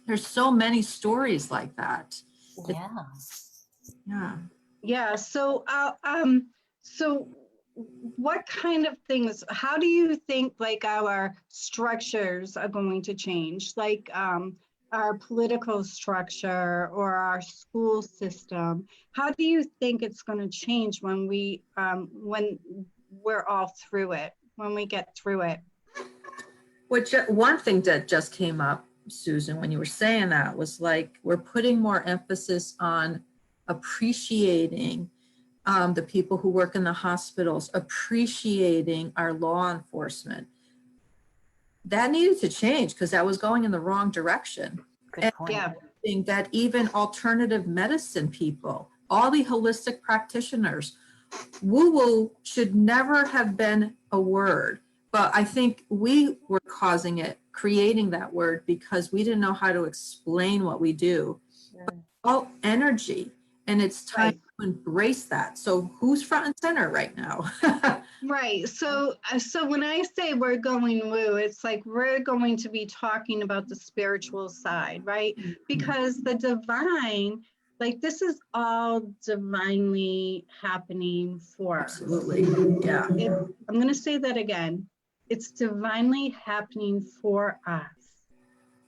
there's so many stories like that. Yeah. Yeah. Yeah. So what kind of things, how do you think like our structures are going to change? Like our political structure or our school system, how do you think it's going to change when we're all through it, when we get through it? One thing that just came up, Susan, when you were saying that was like, we're putting more emphasis on appreciating the people who work in the hospitals, appreciating our law enforcement. That needed to change because that was going in the wrong direction. Good point. Yeah. I think that even alternative medicine people, all the holistic practitioners, woo-woo should never have been a word. But I think we were causing it, creating that word because we didn't know how to explain what we do. But all energy, and it's time to embrace that. So who's front and center right now? Right. So when I say we're going woo, it's like we're going to be talking about the spiritual side, right? Because the divine, like this is all divinely happening for us. Absolutely. Yeah. I'm going to say that again. It's divinely happening for us.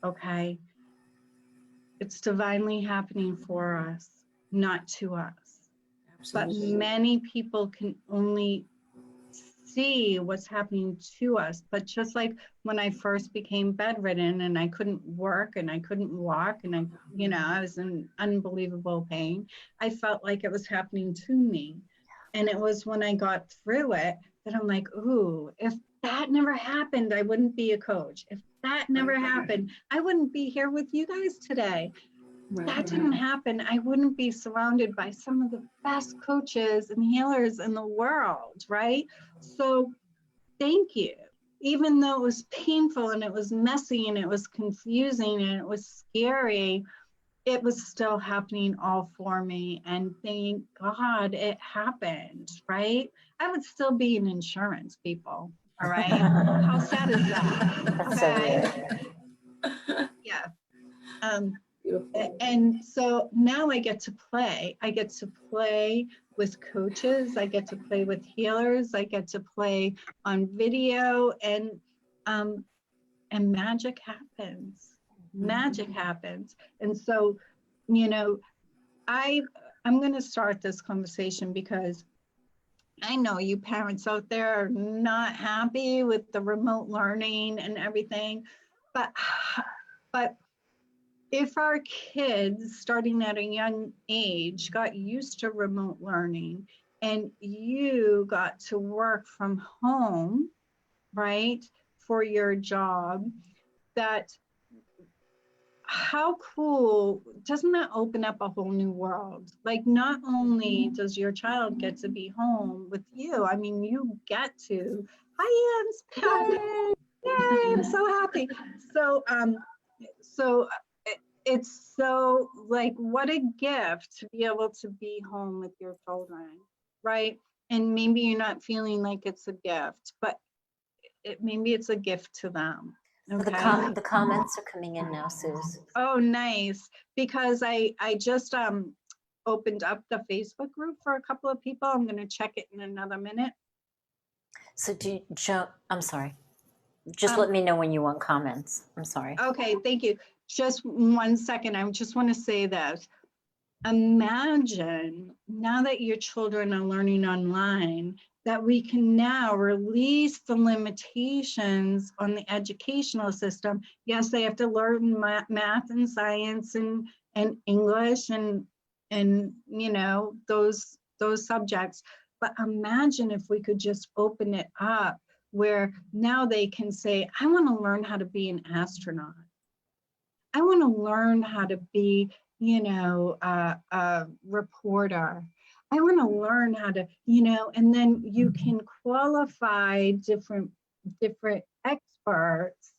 Okay. It's divinely happening for us, not to us. Absolutely. But many people can only see what's happening to us. But just like when I first became bedridden and I couldn't work and I couldn't walk and I was in unbelievable pain, I felt like it was happening to me. And it was when I got through it that I'm like, ooh, if that never happened, I wouldn't be a coach. If that never happened, I wouldn't be here with you guys today. That didn't happen, I wouldn't be surrounded by some of the best coaches and healers in the world, right? So thank you. Even though it was painful and it was messy and it was confusing and it was scary, it was still happening all for me. And thank God it happened, right? I would still be in insurance, people. All right. How sad is that? That's so weird. Yeah. Beautiful. And so now I get to play. I get to play with coaches. I get to play with healers. I get to play on video, and magic happens. Magic happens. And so, I'm going to start this conversation because I know you parents out there are not happy with the remote learning and everything, but if our kids starting at a young age got used to remote learning and you got to work from home, right, for your job, that how cool, doesn't that open up a whole new world? Like not only does your child get to be home with you, I mean, you get to, hi, Yay, I'm so happy. So it's so like, what a gift to be able to be home with your children, right? And maybe you're not feeling like it's a gift, but maybe it's a gift to them. So Okay. the comments are coming in now, Suze. Oh, nice. Because I just opened up the Facebook group for a couple of people. I'm going to check it in another minute. So Joe, I'm sorry. Just Um, let me know when you want comments. I'm sorry. Okay, thank you. Just 1 second. I just want to say this. Imagine now that your children are learning online, that we can now release the limitations on the educational system. Yes, they have to learn math and science and English and you know, those subjects. But imagine if we could just open it up where now they can say, I want to learn how to be an astronaut. I want to learn how to be, you know, a reporter. I want to learn how to, you know, and then you can qualify different experts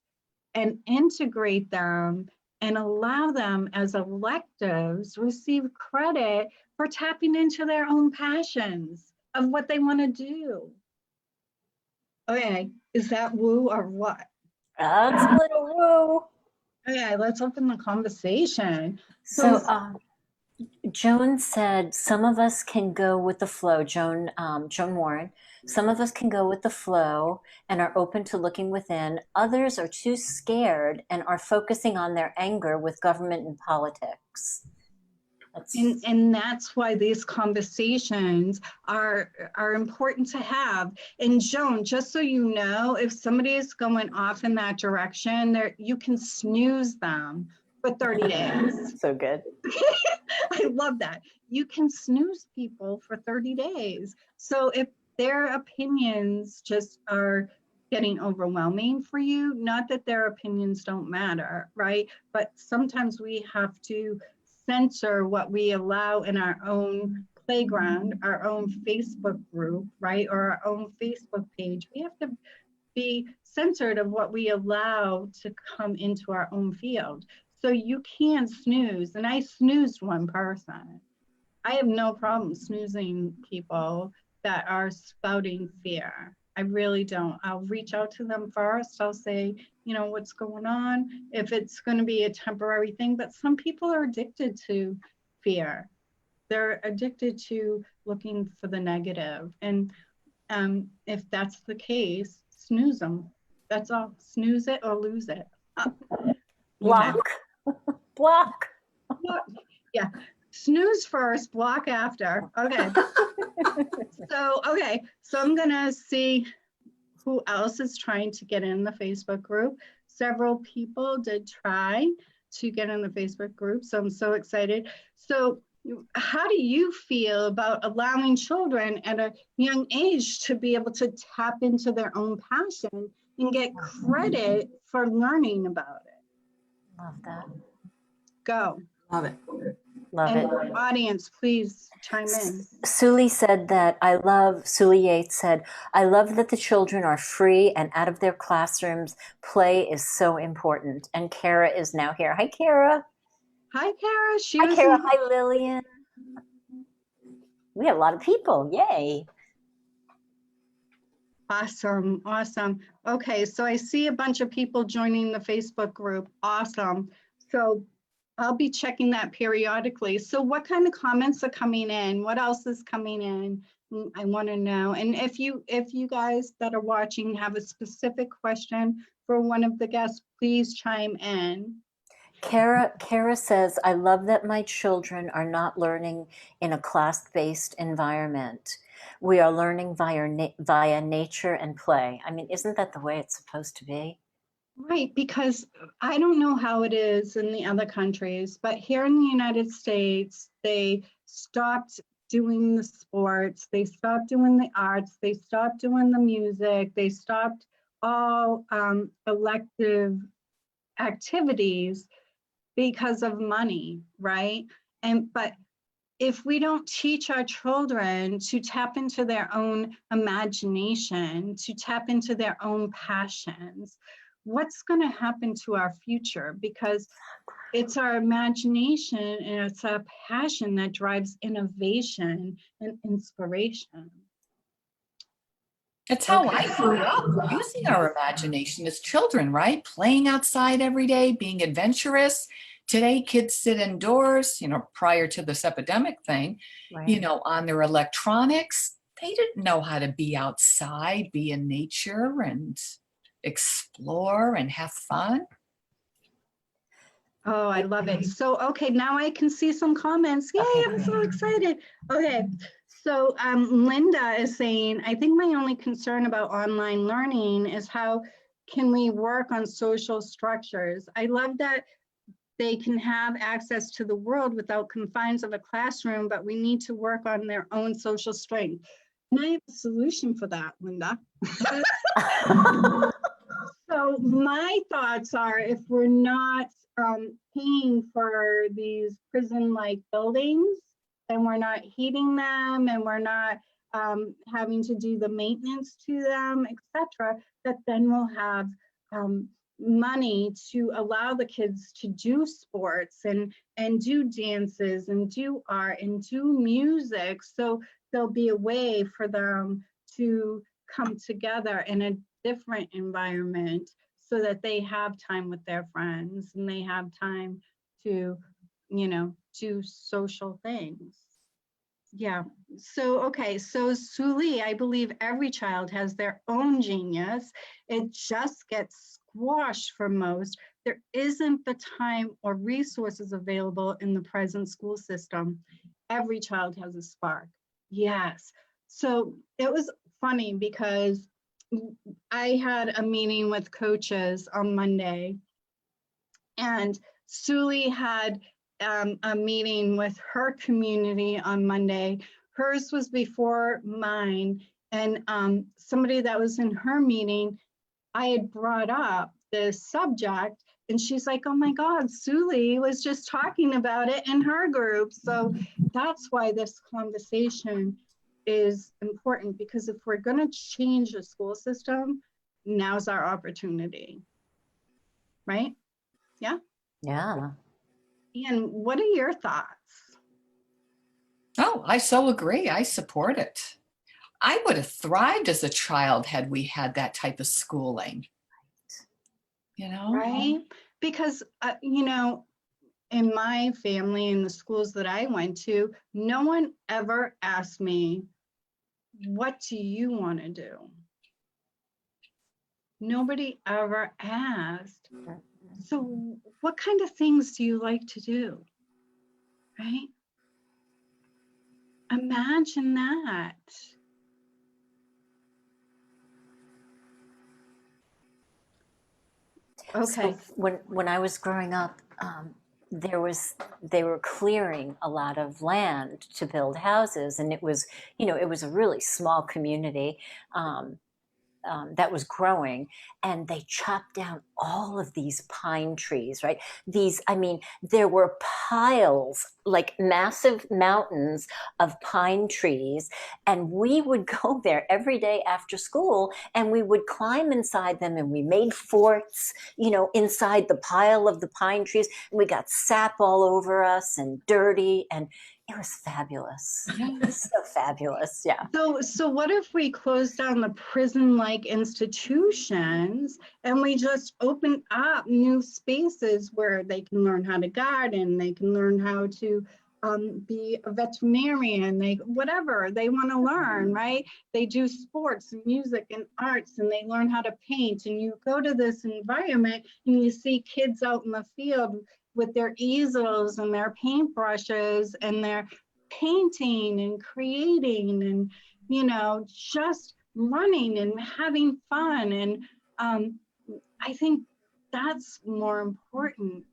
and integrate them and allow them as electives receive credit for tapping into their own passions of what they want to do. Okay, is that woo or what? That's a little woo. Okay, let's open the conversation. So Joan said some of us can go with the flow. Joan Warren. Some of us can go with the flow and are open to looking within. Others are too scared and are focusing on their anger with government and politics. And that's why these conversations are important to have. And Joan, just so you know, if somebody is going off in that direction, you can snooze them for 30 days. So good. I love that. You can snooze people for 30 days. So if their opinions just are getting overwhelming for you, not that their opinions don't matter, right? But sometimes we have to censor what we allow in our own playground, our own Facebook group, right? Or our own Facebook page. We have to be censored of what we allow to come into our own field. So you can snooze, and I snoozed one person. I have no problem snoozing people that are spouting fear. I really don't. I'll reach out to them first. I'll say, you know, what's going on, if it's going to be a temporary thing. But some people are addicted to fear. They're addicted to looking for the negative. And if that's the case, snooze them. That's all. Snooze it or lose it. Block. Block. Yeah. Snooze first, block after. Okay. So I'm gonna see who else is trying to get in the Facebook group. Several people did try to get in the Facebook group, so I'm so excited. So how do you feel about allowing children at a young age to be able to tap into their own passion and get credit for learning about it? Love that. Go. Love it. Love And it. audience, please chime in. Suli said that Suli Yates said, I love that the children are free and out of their classrooms. Play is so important. And Kara is now here. Hi, Kara. Hi, Kara. Hi, Kara. Hi, Lillian. We have a lot of people. Yay. Awesome. Awesome. Okay, so I see a bunch of people joining the Facebook group. Awesome. So I'll be checking that periodically. So what kind of comments are coming in? What else is coming in? I want to know. And if you guys that are watching have a specific question for one of the guests, please chime in. Kara says, I love that my children are not learning in a class-based environment. We are learning via nature and play. I mean, isn't that the way it's supposed to be? Right, because I don't know how it is in the other countries, but here in the United States, they stopped doing the sports, they stopped doing the arts, they stopped doing the music, they stopped all elective activities because of money, right? But if we don't teach our children to tap into their own imagination, to tap into their own passions, what's going to happen to our future? Because it's our imagination and it's our passion that drives innovation and inspiration. It's how I grew up, using our imagination as children, right? Playing outside every day, being adventurous. Today, kids sit indoors, prior to this epidemic thing, Right. on their electronics. They didn't know how to be outside, be in nature and explore and have fun. Oh, I love it. So, okay, now I can see some comments. Yay, Okay. I'm so excited. Okay, so Linda is saying, I think my only concern about online learning is how can we work on social structures? I love that they can have access to the world without confines of a classroom, but we need to work on their own social strength. And I have a solution for that, Linda. So my thoughts are, if we're not paying for these prison-like buildings, and we're not heating them, and we're not having to do the maintenance to them, etc., that then we'll have money to allow the kids to do sports and do dances and do art and do music. So there'll be a way for them to come together in a different environment so that they have time with their friends and they have time to, do social things. Yeah. So, okay. So Suli, I believe every child has their own genius. It just gets squashed for most. There isn't the time or resources available in the present school system. Every child has a spark. Yes. So it was funny because I had a meeting with coaches on Monday, and Suli had a meeting with her community on Monday. Hers was before mine, and somebody that was in her meeting, I had brought up the subject, and she's like, oh my God, Suli was just talking about it in her group. So that's why this conversation is important, because if we're going to change the school system, now's our opportunity. Right? Yeah. Yeah. Ian, what are your thoughts? Oh, I so agree. I support it. I would have thrived as a child had we had that type of schooling. Right? Because, in my family, in the schools that I went to, no one ever asked me, what do you want to do? Nobody ever asked. So what kind of things do you like to do? Right? Imagine that. Okay. So when I was growing up, they were clearing a lot of land to build houses, and it was a really small community. That was growing, and they chopped down all of these pine trees, right? There were piles, like massive mountains of pine trees, and we would go there every day after school, and we would climb inside them, and we made forts, inside the pile of the pine trees, and we got sap all over us and dirty, and it was fabulous. It was so fabulous. Yeah. So what if we close down the prison-like institutions and we just open up new spaces where they can learn how to garden, they can learn how to be a veterinarian, whatever they want to learn, right? They do sports and music and arts, and they learn how to paint. And you go to this environment and you see kids out in the field with their easels and their paintbrushes, and they're painting and creating and, just running and having fun. And I think that's more important,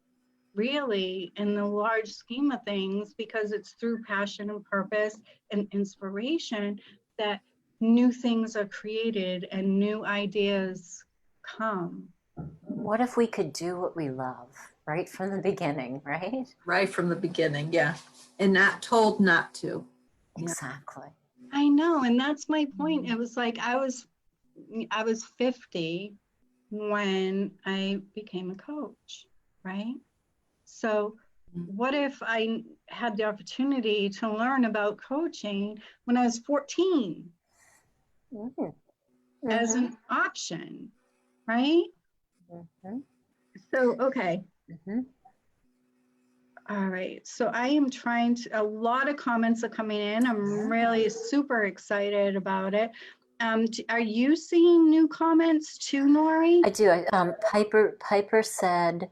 really, in the large scheme of things, because it's through passion and purpose and inspiration that new things are created and new ideas come. What if we could do what we love right from the beginning, right? Right from the beginning, yeah. And not told not to. Exactly. I know, and that's my point. It was like I was 50, when I became a coach, right? So what if I had the opportunity to learn about coaching when I was 14 Mhm. as an option, right? Mhm. So, okay. Mhm. All right. So I am trying to, a lot of comments are coming in. I'm really super excited about it. Are you seeing new comments too, Nori? I do. Piper said,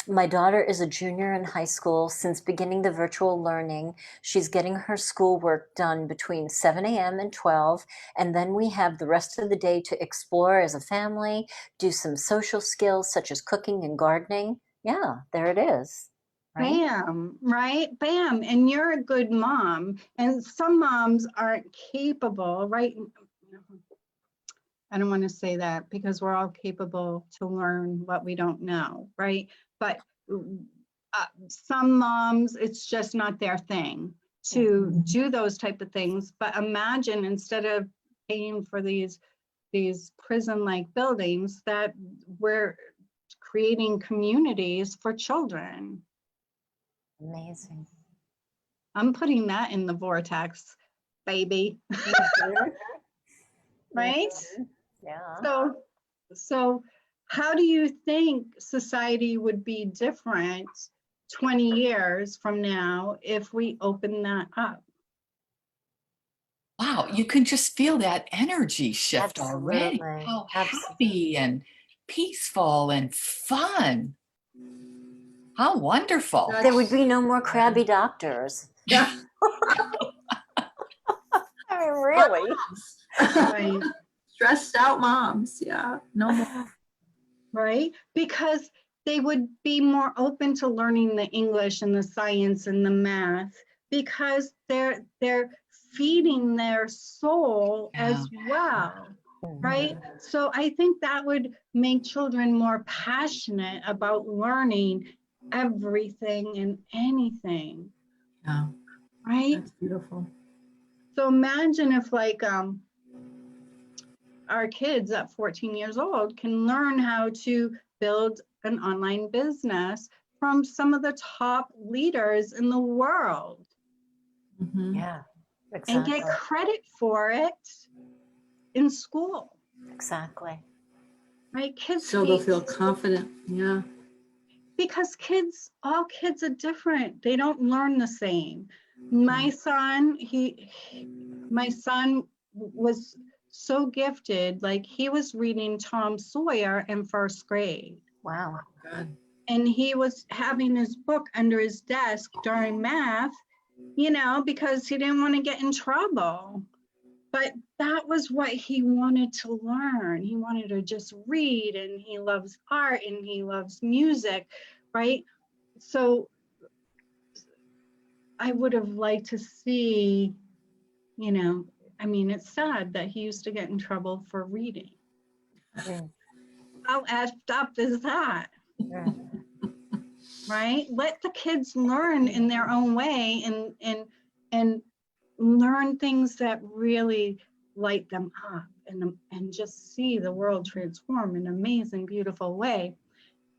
my daughter is a junior in high school. Since beginning the virtual learning, she's getting her schoolwork done between 7 a.m. and 12. And then we have the rest of the day to explore as a family, do some social skills such as cooking and gardening. Yeah, there it is. Right? Bam, right? Bam. And you're a good mom. And some moms aren't capable, right? I don't want to say that because we're all capable to learn what we don't know, right? But some moms, it's just not their thing to do those type of things. But imagine instead of paying for these prison-like buildings, that we're creating communities for children. Amazing. I'm putting that in the vortex, baby. Right? Yeah. So how do you think society would be different 20 years from now if we open that up? Wow, you can just feel that energy shift already. Absolutely. How Absolutely. happy and peaceful and fun. How wonderful. There would be no more crabby doctors. Yeah. I mean, really. Right, Stressed out moms. Yeah. No more. right? Because they would be more open to learning the English and the science and the math because they're feeding their soul as well. Right? So I think that would make children more passionate about learning everything and anything, Yeah. right? That's beautiful. So imagine if like our kids at 14 years old can learn how to build an online business from some of the top leaders in the world Mhm. Yeah, and exactly. get credit for it in school, Exactly. right? Kids So they'll hate feel confident. Yeah. because all kids are different. They don't learn the same. My son, my son was so gifted, like he was reading Tom Sawyer in first grade. Wow. Good. And he was having his book under his desk during math, because he didn't want to get in trouble. But that was what he wanted to learn. He wanted to just read, and he loves art and he loves music, right? So I would have liked to see, it's sad that he used to get in trouble for reading. Mm. How effed up is that? Mm. Right? Let the kids learn in their own way and learn things that really light them up and just see the world transform in an amazing, beautiful way.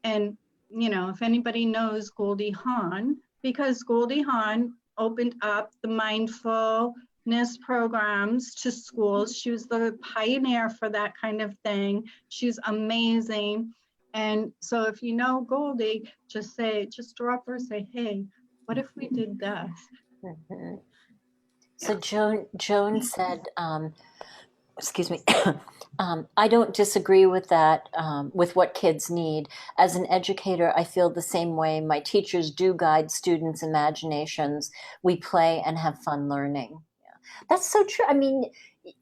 And, if anybody knows Goldie Hawn, because Goldie Hawn opened up the mindfulness programs to schools. She was the pioneer for that kind of thing. She's amazing. And so if you know Goldie, just drop her, say, hey, what if we did this? Mhm. So Joan said, excuse me, I don't disagree with that, with what kids need. As an educator, I feel the same way. My teachers do guide students' imaginations. We play and have fun learning. Yeah. That's so true. I mean,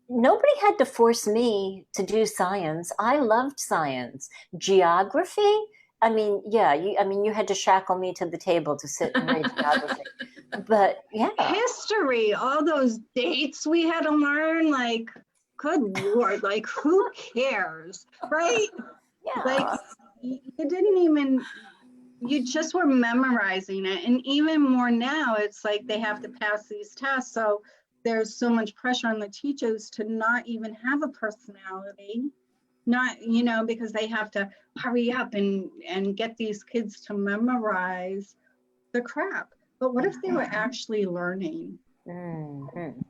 nobody had to force me to do science. I loved science. Geography, I mean, yeah, you had to shackle me to the table to sit and read geography. But yeah, History, all those dates we had to learn, like, good Lord, like, who cares, right? Like, yeah. you didn't even, you just were memorizing it. And even more now, it's like they have to pass these tests. So there's so much pressure on the teachers to not even have a personality, not, because they have to hurry up and get these kids to memorize the crap. But what if they were actually learning? Mhm.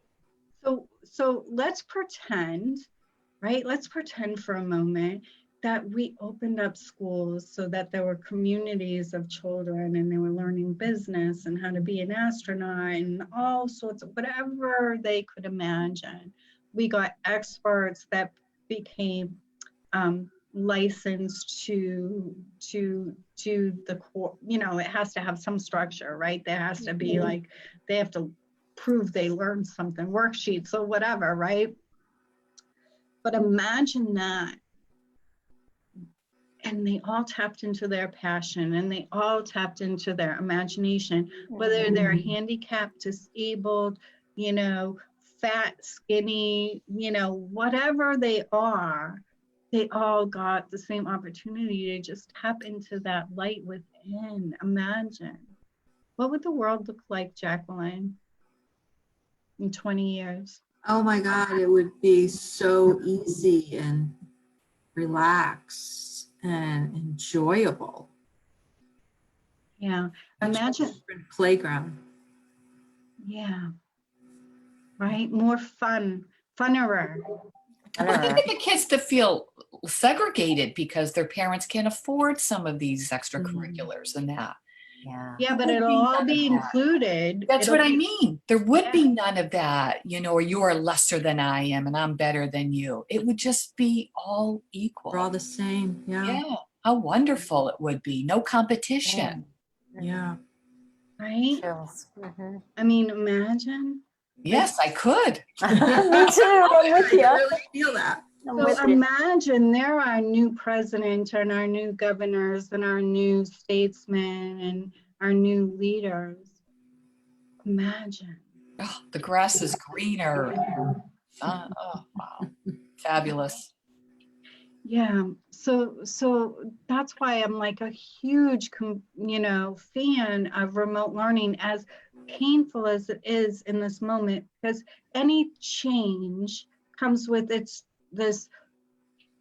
So let's pretend, right? Let's pretend for a moment that we opened up schools so that there were communities of children and they were learning business and how to be an astronaut and all sorts of whatever they could imagine. We got experts that became licensed to the core. It has to have some structure, right? There has to be like, they have to prove they learned something, worksheets or whatever, right? But imagine that. And they all tapped into their passion and they all tapped into their imagination, whether they're handicapped, disabled, fat, skinny, whatever they are, they all got the same opportunity to just tap into that light within. Imagine. What would the world look like, Jacqueline, in 20 years? Oh my God, it would be so easy and relaxed and enjoyable. Yeah. Such a Imagine. different playground. Yeah. Right? More funner. But they get the kids to feel segregated because their parents can't afford some of these extracurriculars and that. Yeah. Yeah, but Would it'll be all none be of that. included. That's It'll what I be- mean. There would Yeah. be none of that, or you are lesser than I am and I'm better than you. It would just be all equal. We're all the same. Yeah. Yeah. How wonderful it would be. No competition. Yeah. Right? Chills. Mhm. I mean, imagine. Yes, I could. Me too. I'm with I you. really feel that. I'm So with you. imagine there are new president and our new governors and our new statesmen and our new leaders. Imagine. Oh, the grass is greener. Oh, wow. Fabulous. Yeah. So that's why I'm like a huge, fan of remote learning, as painful as it is in this moment, because any change comes with this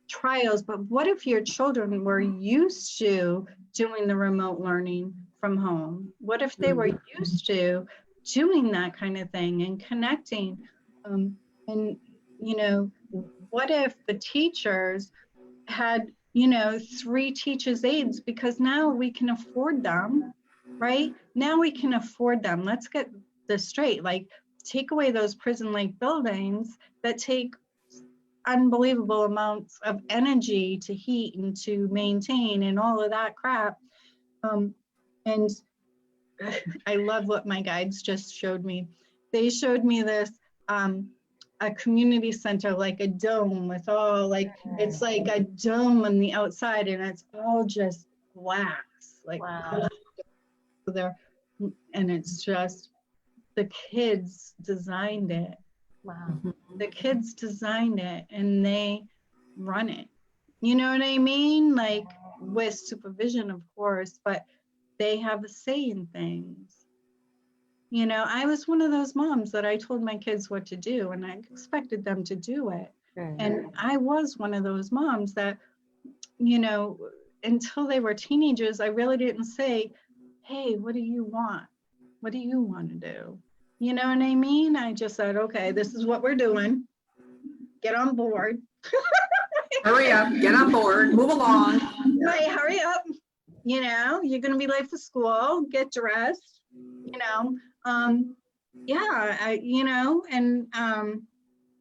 trials. But what if your children were used to doing the remote learning from home? What if they were used to doing that kind of thing and connecting? And what if the teachers had 3 teachers aides, because now we can afford them, right? Now we can afford them. Let's get this straight. Like, take away those prison-like buildings that take unbelievable amounts of energy to heat and to maintain and all of that crap. And I love what my guides just showed me. They showed me this a community center, like a dome with all it's like a dome on the outside and it's all just glass, like Wow. there, and it's just the kids designed it. Wow. The kids designed it and they run it. You know what I mean? Like, with supervision, of course, but they have a say in things. I was one of those moms that I told my kids what to do and I expected them to do it. And I was one of those moms that, until they were teenagers, I really didn't say, hey, what do you want? What do you want to do? You know what I mean? I just said, okay, this is what we're doing. Get on board. Hurry up, get on board, move along. Right, hurry up. You're going to be late for school, get dressed,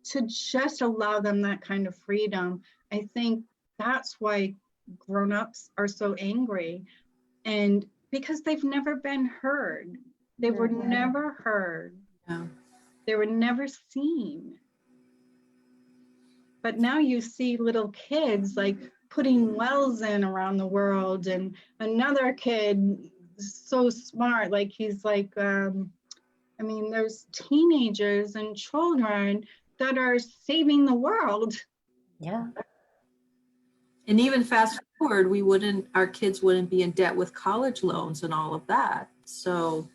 to just allow them that kind of freedom. I think that's why grown-ups are so angry, and because they've never been heard. They were never heard. Yeah. They were never seen. But now you see little kids like putting wells in around the world, and another kid so smart, like he's like, there's teenagers and children that are saving the world. Yeah. And even fast forward, our kids wouldn't be in debt with college loans and all of that. So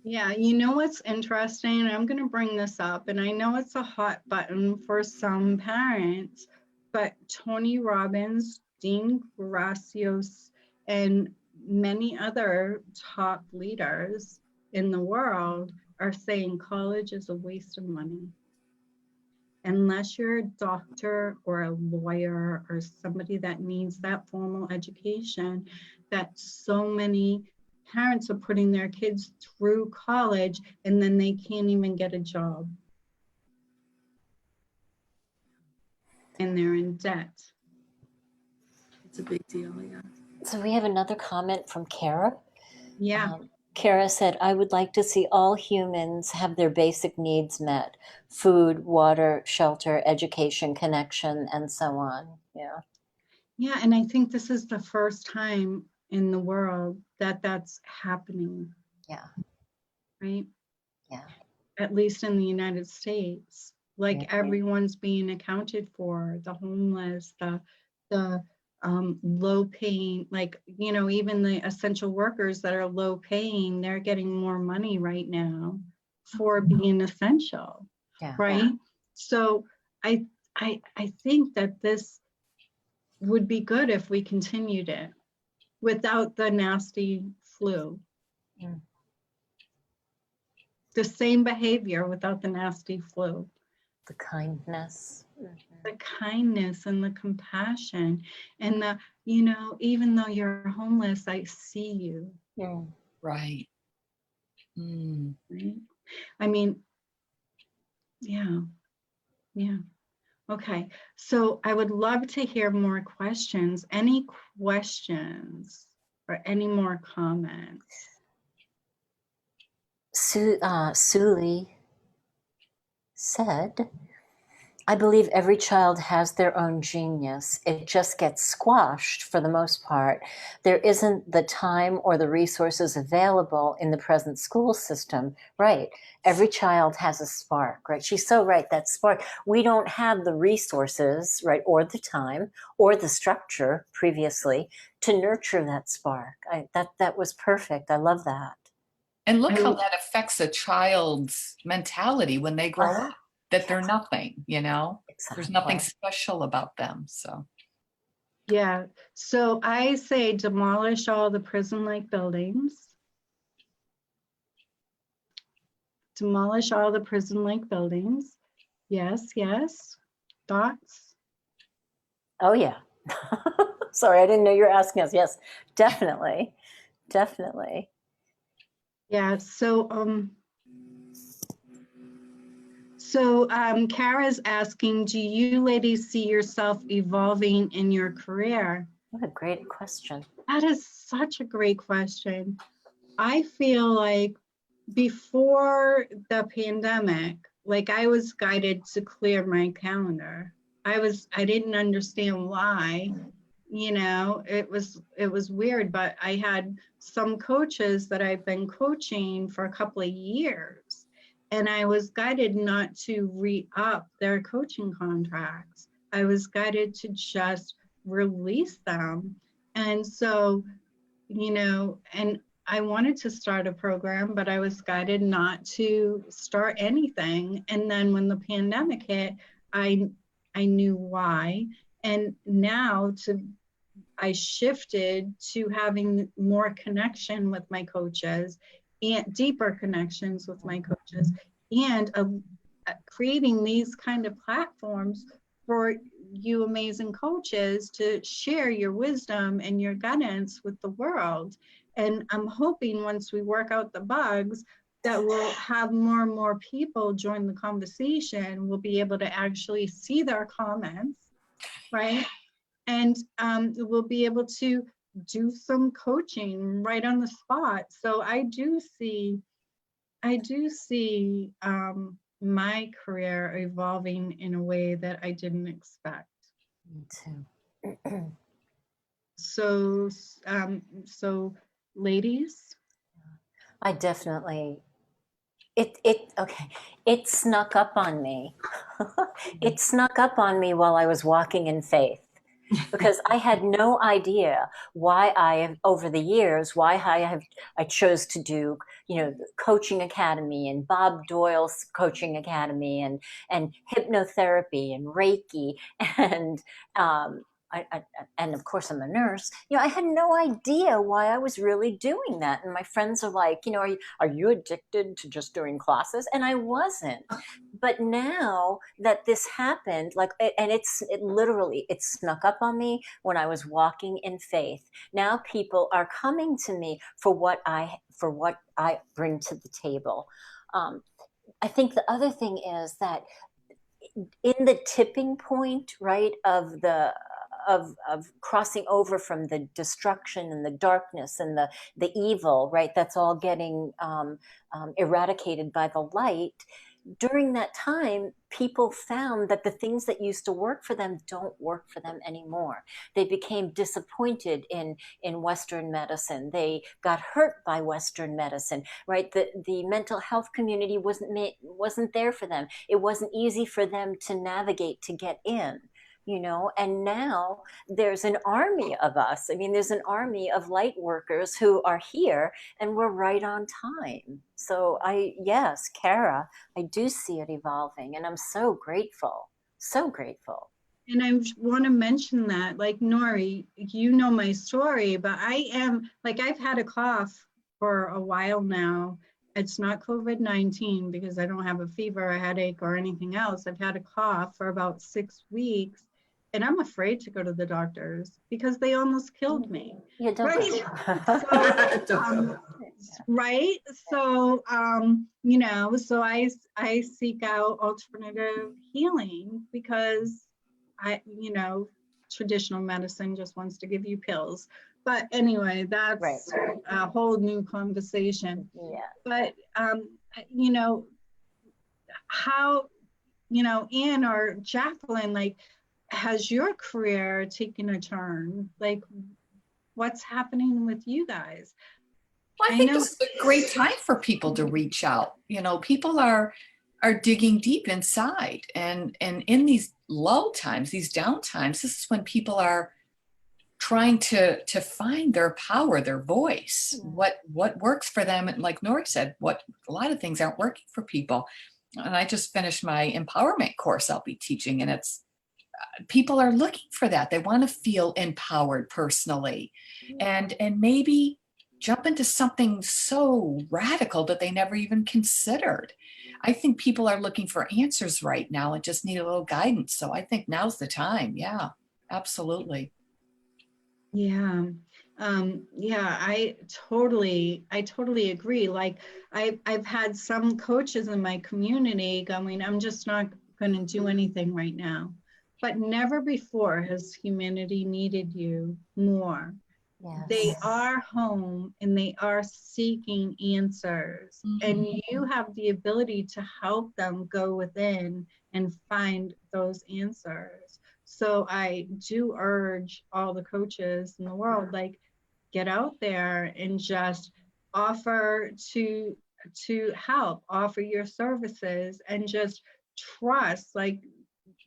Yeah, what's interesting, I'm going to bring this up, and I know it's a hot button for some parents, but Tony Robbins, Dean Gracios, and many other top leaders in the world are saying college is a waste of money. Unless you're a doctor or a lawyer or somebody that needs that formal education, that so many parents are putting their kids through college and then they can't even get a job. And they're in debt. It's a big deal, yeah. So we have another comment from Kara. Yeah. Kara said, I would like to see all humans have their basic needs met: food, water, shelter, education, connection, and so on. Yeah. Yeah, and I think this is the first time in the world that that's happening. Yeah. Right? Yeah. At least in the United States. Like Yeah. everyone's being accounted for, the homeless, the low paying, like, you know, even the essential workers that are low paying, they're getting more money right now for being essential. Yeah. Right? So I think that this would be good if we continued it without the nasty flu. Mm. The same behavior without the nasty flu. The kindness. The kindness and the compassion and the, you know, even though you're homeless, I see you. Mm. Right. Mm. Right? I mean, yeah. Okay, so I would love to hear more questions. Any questions or any more comments? Suli said, I believe every child has their own genius. It just gets squashed for the most part. There isn't the time or the resources available in the present school system. Right. Every child has a spark, right? She's so right, that spark. We don't have the resources, right, or the time or the structure previously to nurture that spark. That was perfect. I love that. And look how that affects a child's mentality when they grow up, that they're nothing, you know? Exactly. There's nothing special about them, so. Yeah, so I say demolish all the prison-like buildings. Demolish all the prison-like buildings. Yes, yes. Thoughts? Oh, yeah. Sorry, I didn't know you were asking us. Yes, definitely. Definitely. Yeah, so Kara's asking, do you ladies see yourself evolving in your career? What a great question. That is such a great question. I feel like before the pandemic, like I was guided to clear my calendar. I didn't understand why, you know, it was weird, but I had some coaches that I've been coaching for a couple of years, and I was guided not to re-up their coaching contracts. I was guided to just release them. And so, you know, and I wanted to start a program, but I was guided not to start anything. And then when the pandemic hit, I knew why. And now I shifted to having more connection with my coaches and deeper connections with my coaches, and creating these kind of platforms for you amazing coaches to share your wisdom and your guidance with the world. And I'm hoping once we work out the bugs that we'll have more and more people join the conversation. We'll be able to actually see their comments, right? And we'll be able to do some coaching right on the spot. So I do see my career evolving in a way that I didn't expect. Me too. So, ladies, I definitely, okay. It snuck up on me. It snuck up on me while I was walking in faith. because I had no idea over the years, I chose to do, the coaching academy and Bob Doyle's coaching academy and hypnotherapy and Reiki and, and of course I'm a nurse. I had no idea why I was really doing that. And my friends are like, are you addicted to just doing classes? And I wasn't. But now that this happened, and it snuck up on me when I was walking in faith. Now people are coming to me for what I bring to the table. I think the other thing is that in the tipping point, right, of crossing over from the destruction and the darkness and the evil, right, that's all getting eradicated by the light. During that time, people found that the things that used to work for them don't work for them anymore. They became disappointed in Western medicine. They got hurt by Western medicine, right? The mental health community wasn't there for them. It wasn't easy for them to navigate to get in. And now there's an army of us. I mean, there's an army of light workers who are here, and we're right on time. So yes, Kara, I do see it evolving, and I'm so grateful, so grateful. And I want to mention that, like, Nori, you know my story, but I've had a cough for a while now. It's not COVID-19 because I don't have a fever, a headache, or anything else. I've had a cough for about 6 weeks, and I'm afraid to go to the doctors because they almost killed me. Yeah, don't. Right? So, right? So, so I seek out alternative healing because traditional medicine just wants to give you pills. But anyway, that's right. A whole new conversation. Yeah. But, how, Anne or Jacqueline, like, has your career taken a turn? Like, what's happening with you guys? Well, I think this is a great time for people to reach out. People are digging deep inside, and in these lull times, these down times, this is when people are trying to find their power, their voice, what works for them. And like Nori said, a lot of things aren't working for people. And I just finished my empowerment course I'll be teaching, and it's people are looking for that. They want to feel empowered personally, and maybe jump into something so radical that they never even considered. I think people are looking for answers right now and just need a little guidance. So I think now's the time. Yeah, absolutely. Yeah. I totally agree. Like, I've had some coaches in my community going, I'm just not going to do anything right now. But never before has humanity needed you more. Yes. They are home and they are seeking answers. Mm-hmm. And you have the ability to help them go within and find those answers. So I do urge all the coaches in the world, like, get out there and just offer to help, offer your services, and just trust. Like,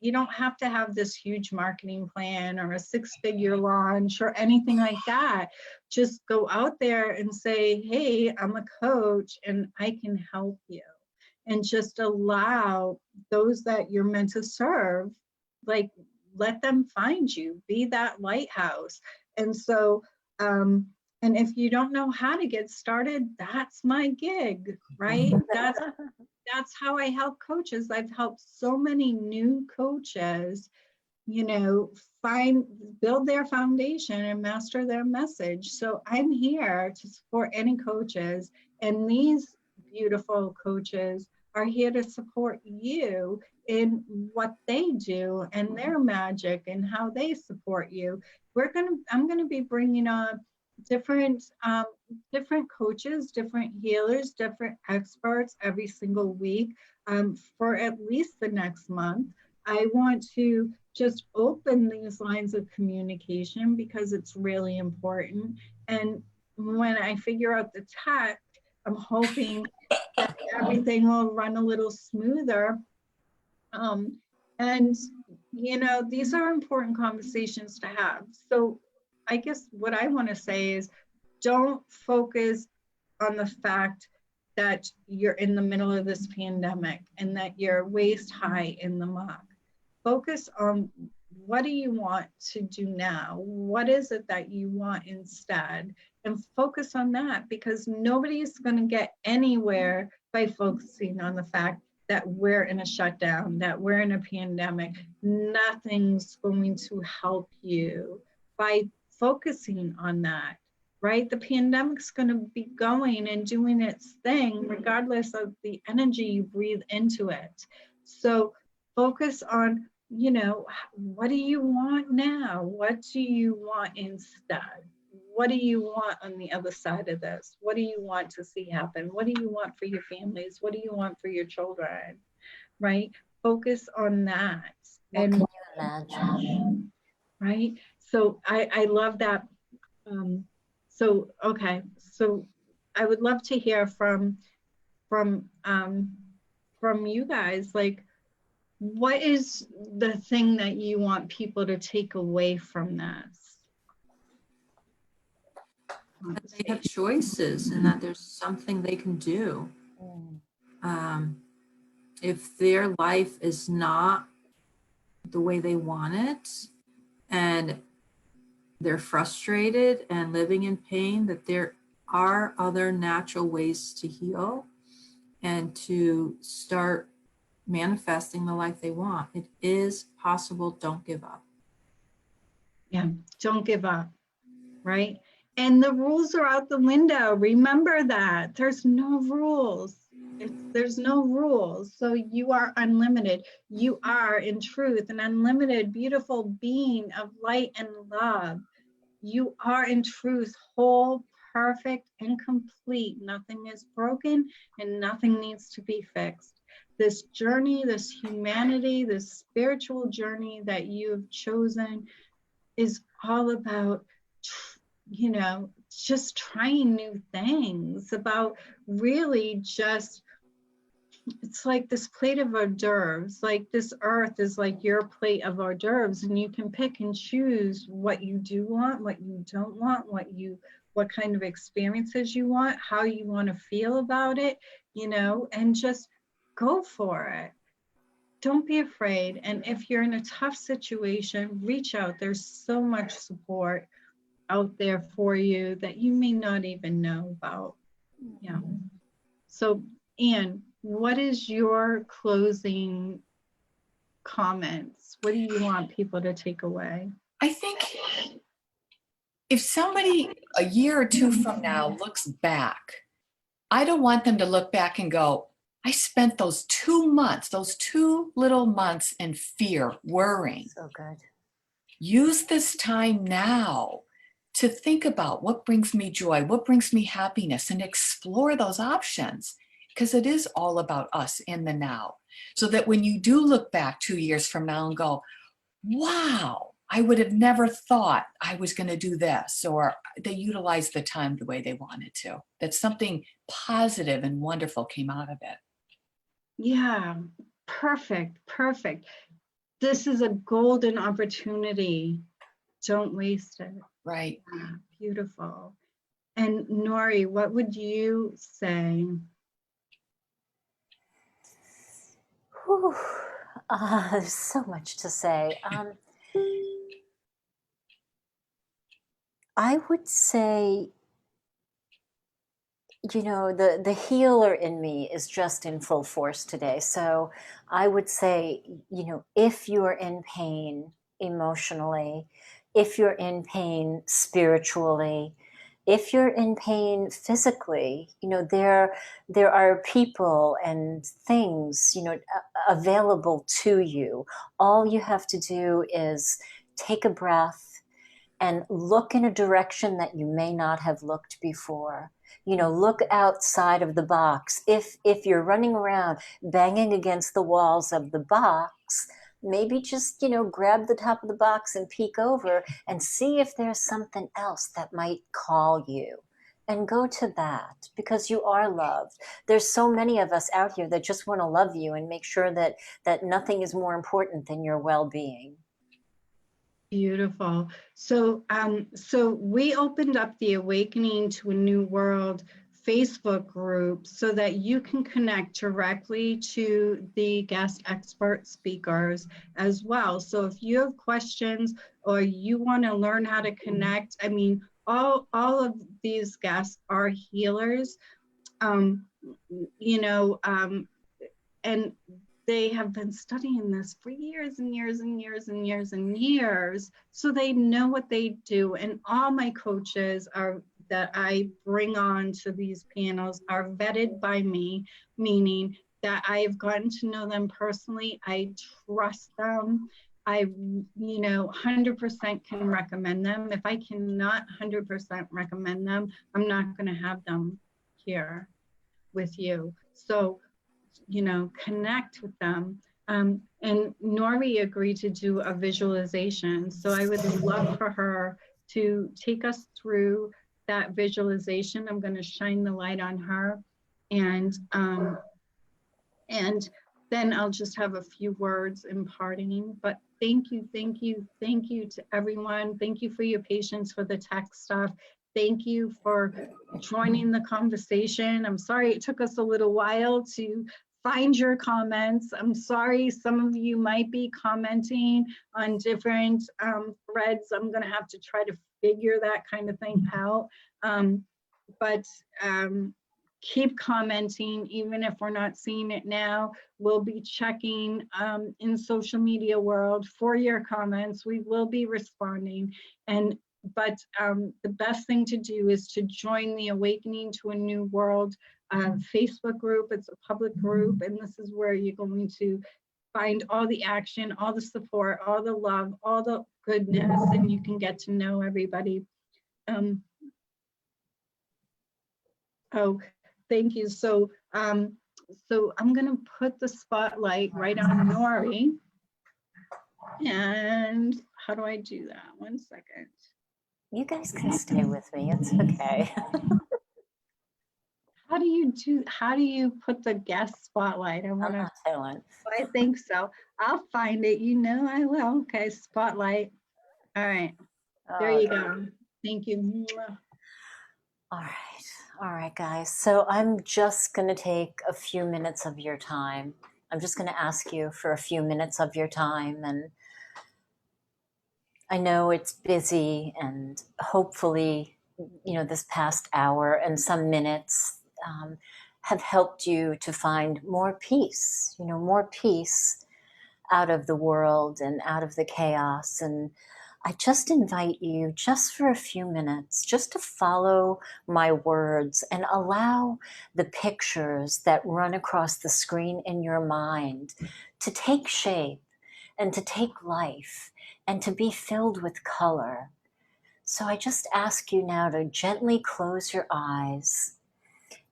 you don't have to have this huge marketing plan or a 6-figure launch or anything like that. Just go out there and say, hey, I'm a coach and I can help you. And just allow those that you're meant to serve, like, let them find you, be that lighthouse. And so, and if you don't know how to get started, that's my gig, right? That's how I help coaches. I've helped so many new coaches, build their foundation and master their message. So I'm here to support any coaches, and these beautiful coaches are here to support you in what they do and their magic and how they support you. I'm going to be bringing on different coaches, different healers, different experts every single week for at least the next month. I want to just open these lines of communication because it's really important. And when I figure out the tech, I'm hoping that everything will run a little smoother. And you know, these are important conversations to have. So I guess what I want to say is don't focus on the fact that you're in the middle of this pandemic and that you're waist high in the muck. Focus on what do you want to do now? What is it that you want instead? And focus on that, because nobody's going to get anywhere by focusing on the fact that we're in a shutdown, that we're in a pandemic. Nothing's going to help you by focusing on that, right? The pandemic's going to be going and doing its thing regardless of the energy you breathe into it. So focus on, you know, what do you want now? What do you want instead? What do you want on the other side of this? What do you want to see happen? What do you want for your families? What do you want for your children? Right? Focus on that. What And can you imagine? right? So I love that. Okay. So I would love to hear from you guys, like, what is the thing that you want people to take away from this? That they have choices and that there's something they can do. Mm. If their life is not the way they want it and they're frustrated and living in pain, that there are other natural ways to heal and to start manifesting the life they want. It is possible. Don't give up. Yeah, don't give up, right? And the rules are out the window. Remember that. There's no rules. There's no rules. So you are unlimited. You are, in truth, an unlimited, beautiful being of light and love. You are, in truth, whole, perfect, and complete. Nothing is broken and nothing needs to be fixed. This journey, this humanity, this spiritual journey that you have chosen is all about, you know, just trying new things, about really just, it's like this plate of hors d'oeuvres. Like, this earth is like your plate of hors d'oeuvres, and you can pick and choose what you do want, what you don't want, what kind of experiences you want, how you want to feel about it, you know, and just go for it. Don't be afraid. And if you're in a tough situation, reach out. There's so much support out there for you that you may not even know about. Yeah. So, Anne, what is your closing comments? What do you want people to take away? I think if somebody a year or two from now looks back, I don't want them to look back and go, I spent those 2 months, those 2 little months in fear, worrying. So good. Use this time now to think about what brings me joy, what brings me happiness, and explore those options, because it is all about us in the now. So that when you do look back 2 years from now and go, wow, I would have never thought I was going to do this, or they utilized the time the way they wanted to, that something positive and wonderful came out of it. Yeah, perfect, perfect. This is a golden opportunity. Don't waste it. Right. Yeah, beautiful. And Nori, what would you say? Whew. There's so much to say. I would say, you know, the healer in me is just in full force today. So I would say, you know, if you're in pain emotionally, if you're in pain spiritually, if you're in pain physically, you know, there are people and things, you know, available to you. All you have to do is take a breath and look in a direction that you may not have looked before. You know, look outside of the box. If you're running around banging against the walls of the box, maybe just, you know, grab the top of the box and peek over and see if there's something else that might call you. and go to that, because you are loved. There's so many of us out here that just want to love you and make sure that nothing is more important than your well-being. Beautiful. So we opened up the Awakening to a New World Facebook group so that you can connect directly to the guest expert speakers as well. So if you have questions or you want to learn how to connect, I mean, all of these guests are healers, um, you know, and they have been studying this for years and years and years and years and years. So they know what they do. And all my coaches are that I bring on to these panels are vetted by me, meaning that I've gotten to know them personally. I trust them. I, 100% can recommend them. If I cannot 100% recommend them, I'm not going to have them here with you. So connect with them. And Nori agreed to do a visualization. So I would love for her to take us through that visualization. I'm going to shine the light on her. And then I'll just have a few words imparting. But thank you to everyone. Thank you for your patience for the tech stuff. Thank you for joining the conversation. I'm sorry it took us a little while to find your comments. I'm sorry some of you might be commenting on different threads. I'm going to have to try to figure that kind of thing out. But keep commenting, even if we're not seeing it now. We'll be checking in social media world for your comments. We will be responding. But the best thing to do is to join the Awakening to a New World Facebook group. It's a public group, and this is where you're going to find all the action, all the support, all the love, all the goodness, and you can get to know everybody. Oh, thank you. So I'm going to put the spotlight right on Nori. And how do I do that? 1 second. You guys can stay with me. It's okay. How do you put the guest spotlight? I'm not telling. I think so. I'll find it. I will. Okay, spotlight. All right. There you go. Thank you. All right, guys. So I'm just going to take a few minutes of your time. I'm just going to ask you for a few minutes of your time. And I know it's busy, and hopefully, this past hour and some minutes have helped you to find more peace, more peace out of the world and out of the chaos. And I just invite you, just for a few minutes, just to follow my words and allow the pictures that run across the screen in your mind to take shape and to take life and to be filled with color. So I just ask you now to gently close your eyes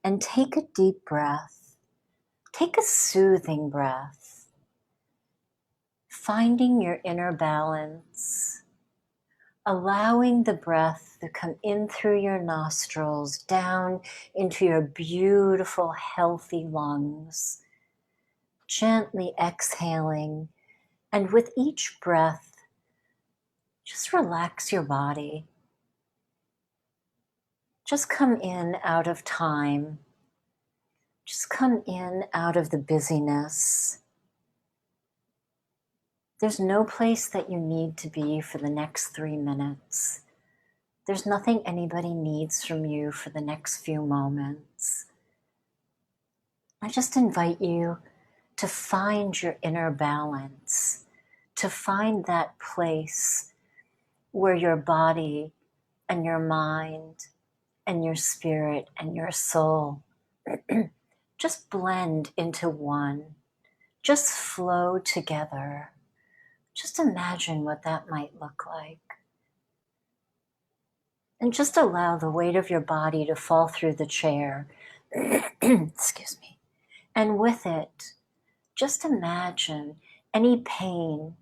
and take a deep breath. Take a soothing breath, finding your inner balance, allowing the breath to come in through your nostrils, down into your beautiful, healthy lungs, gently exhaling. And with each breath, just relax your body. Just come in out of time. Just come in out of the busyness. There's no place that you need to be for the next 3 minutes. There's nothing anybody needs from you for the next few moments. I just invite you to find your inner balance, to find that place where your body and your mind and your spirit and your soul just blend into one, just flow together. Just imagine what that might look like. And just allow the weight of your body to fall through the chair. Excuse me. And with it, just imagine any pain,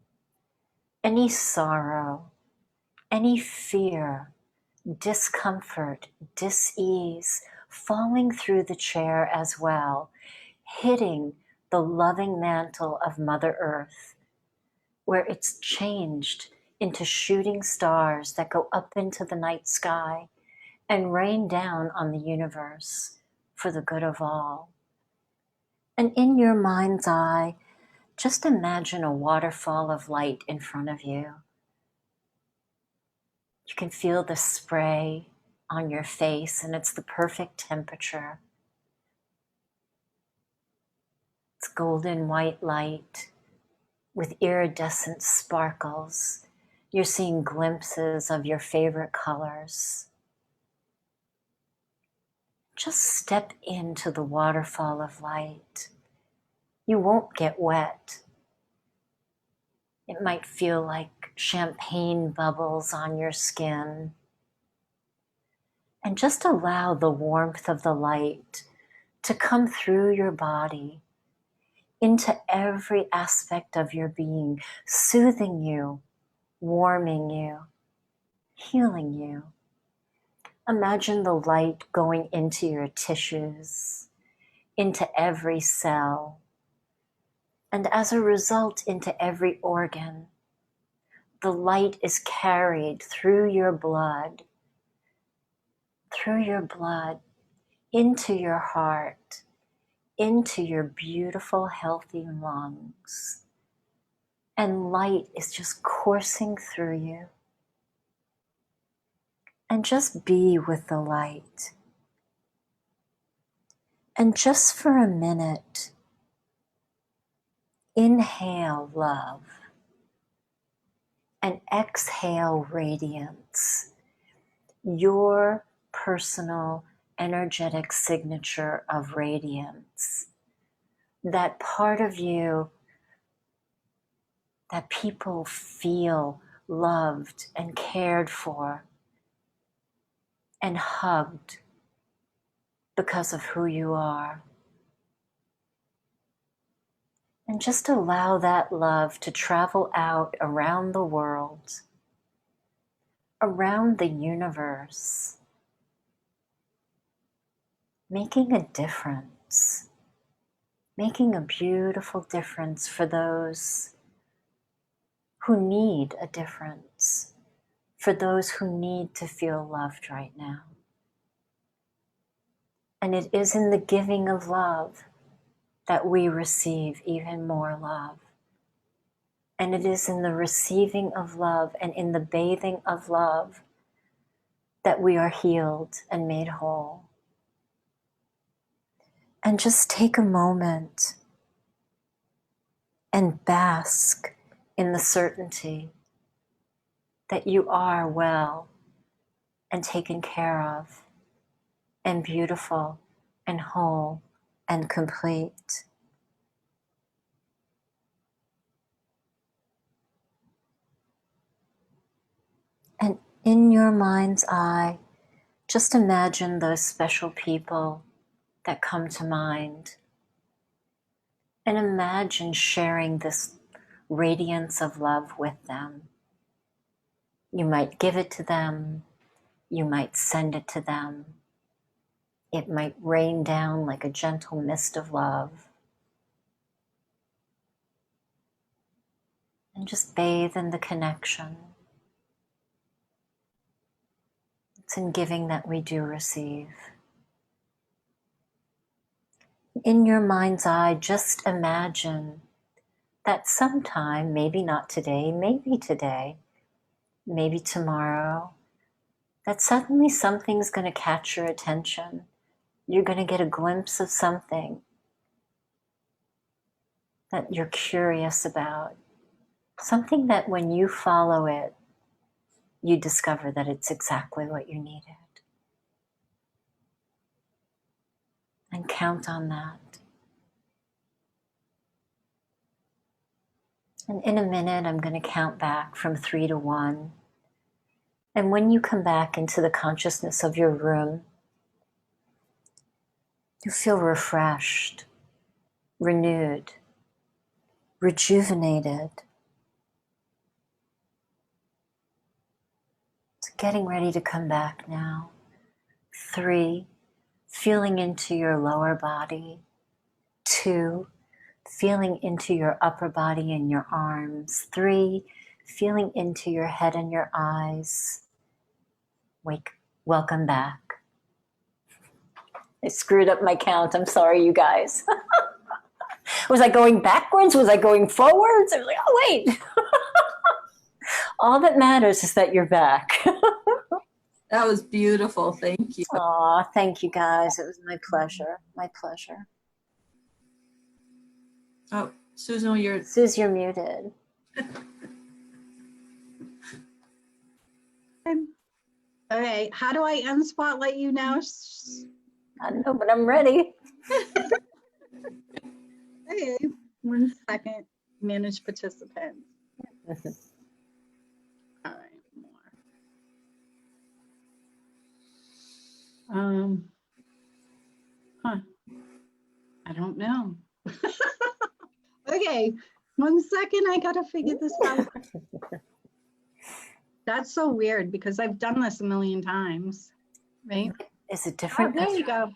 any sorrow, any fear discomfort, dis-ease, falling through the chair as well, hitting the loving mantle of Mother Earth, where it's changed into shooting stars that go up into the night sky and rain down on the universe for the good of all. And in your mind's eye, just imagine a waterfall of light in front of you. You can feel the spray on your face, and it's the perfect temperature. It's golden white light with iridescent sparkles. You're seeing glimpses of your favorite colors. Just step into the waterfall of light. You won't get wet. It might feel like champagne bubbles on your skin. And just allow the warmth of the light to come through your body into every aspect of your being, soothing you, warming you, healing you. Imagine the light going into your tissues, into every cell, and as a result, into every organ. The light is carried through your blood, into your heart, into your beautiful, healthy lungs. And light is just coursing through you. And just be with the light. And just for a minute, inhale love and exhale radiance, your personal energetic signature of radiance, that part of you that people feel loved and cared for and hugged because of who you are. And just allow that love to travel out around the world, around the universe, making a difference, making a beautiful difference for those who need a difference, for those who need to feel loved right now. And it is in the giving of love that we receive even more love. And it is in the receiving of love and in the bathing of love that we are healed and made whole. And just take a moment and bask in the certainty that you are well and taken care of and beautiful and whole and complete. And in your mind's eye, just imagine those special people that come to mind. And imagine sharing this radiance of love with them. You might give it to them. You might send it to them. It might rain down like a gentle mist of love. And just bathe in the connection. It's in giving that we do receive. In your mind's eye, just imagine that sometime, maybe not today, maybe tomorrow, that suddenly something's going to catch your attention. You're going to get a glimpse of something that you're curious about. Something that when you follow it, you discover that it's exactly what you needed. And count on that. And in a minute, I'm going to count back from 3 to 1. And when you come back into the consciousness of your room, you feel refreshed, renewed, rejuvenated. So getting ready to come back now. 3, feeling into your lower body. 2, feeling into your upper body and your arms. 3, feeling into your head and your eyes. Welcome back. I screwed up my count. I'm sorry, you guys. Was I going backwards? Was I going forwards? I was like, oh, wait. All that matters is that you're back. That was beautiful. Thank you. Aw, thank you guys. It was my pleasure. My pleasure. Oh, Susan, you're Suze, you're muted. Okay, how do I unspotlight you now? I don't know, but I'm ready. Okay, 1 second. Manage participants. All right, more. I don't know. Okay, 1 second. I gotta figure this out. That's so weird because I've done this a million times, right? Is it Oh, different? there you go.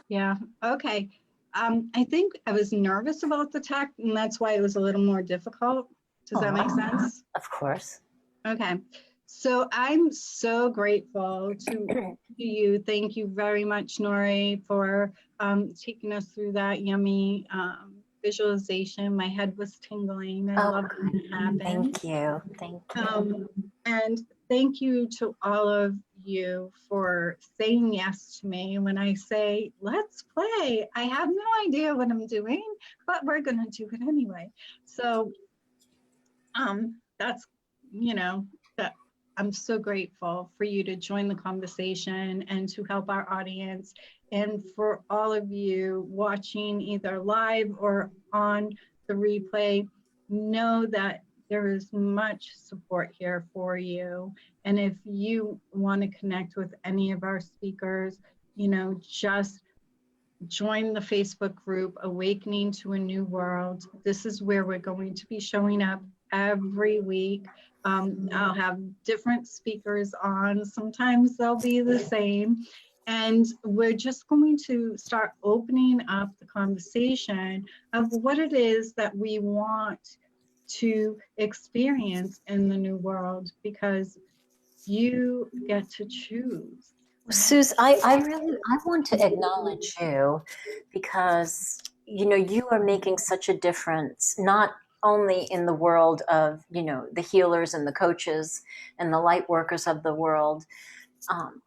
Yeah, okay. I think I was nervous about the tech, and that's why it was a little more difficult. Does that make sense? Of course. Okay. So I'm so grateful to you. Thank you very much, Nori, for taking us through that yummy visualization. My head was tingling. I love when it happens. Thank you. Thank you. And thank you to all of you for saying yes to me when I say, let's play. I have no idea what I'm doing, but we're going to do it anyway. So that's, that I'm so grateful for you to join the conversation and to help our audience, and for all of you watching either live or on the replay. Know that there is much support here for you. And if you want to connect with any of our speakers, just join the Facebook group, Awakening to a New World. This is where we're going to be showing up every week. I'll have different speakers on. Sometimes they'll be the same. And we're just going to start opening up the conversation of what it is that we want to experience in the new world, because you get to choose. Suze, I want to acknowledge you because, you are making such a difference, not only in the world of, the healers and the coaches and the light workers of the world,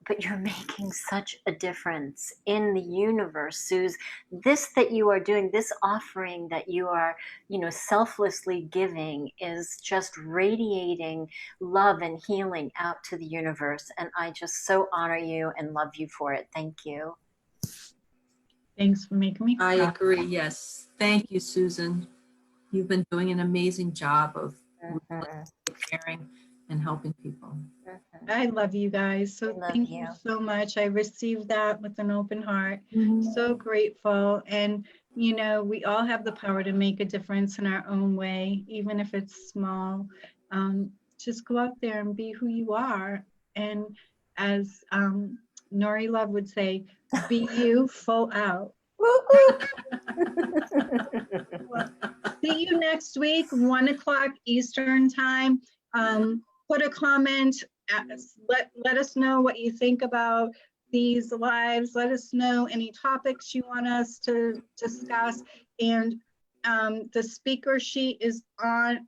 but you're making such a difference in the universe, Suze. This that you are doing, this offering that you are, selflessly giving is just radiating love and healing out to the universe. And I just so honor you and love you for it. Thank you. Thanks for making me cry. I agree. Yes. Thank you, Susan. You've been doing an amazing job of caring and helping people. I love you guys. So thank you so much. I received that with an open heart. So grateful. And, we all have the power to make a difference in our own way, even if it's small. Just go out there and be who you are. And as Nori Love would say, be you full out. See you next week, 1 o'clock Eastern time. Put a comment. Let us know what you think about these lives. Let us know any topics you want us to discuss. And the speaker sheet is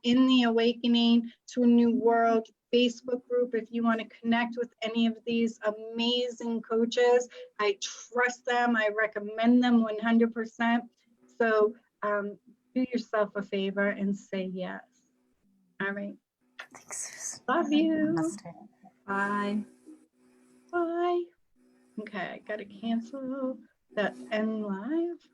in the Awakening to a New World Facebook group. If you want to connect with any of these amazing coaches, I trust them. I recommend them 100%. So do yourself a favor and say yes. All right. Thanks. Love you. Bye. Bye. Okay, I gotta cancel that end live.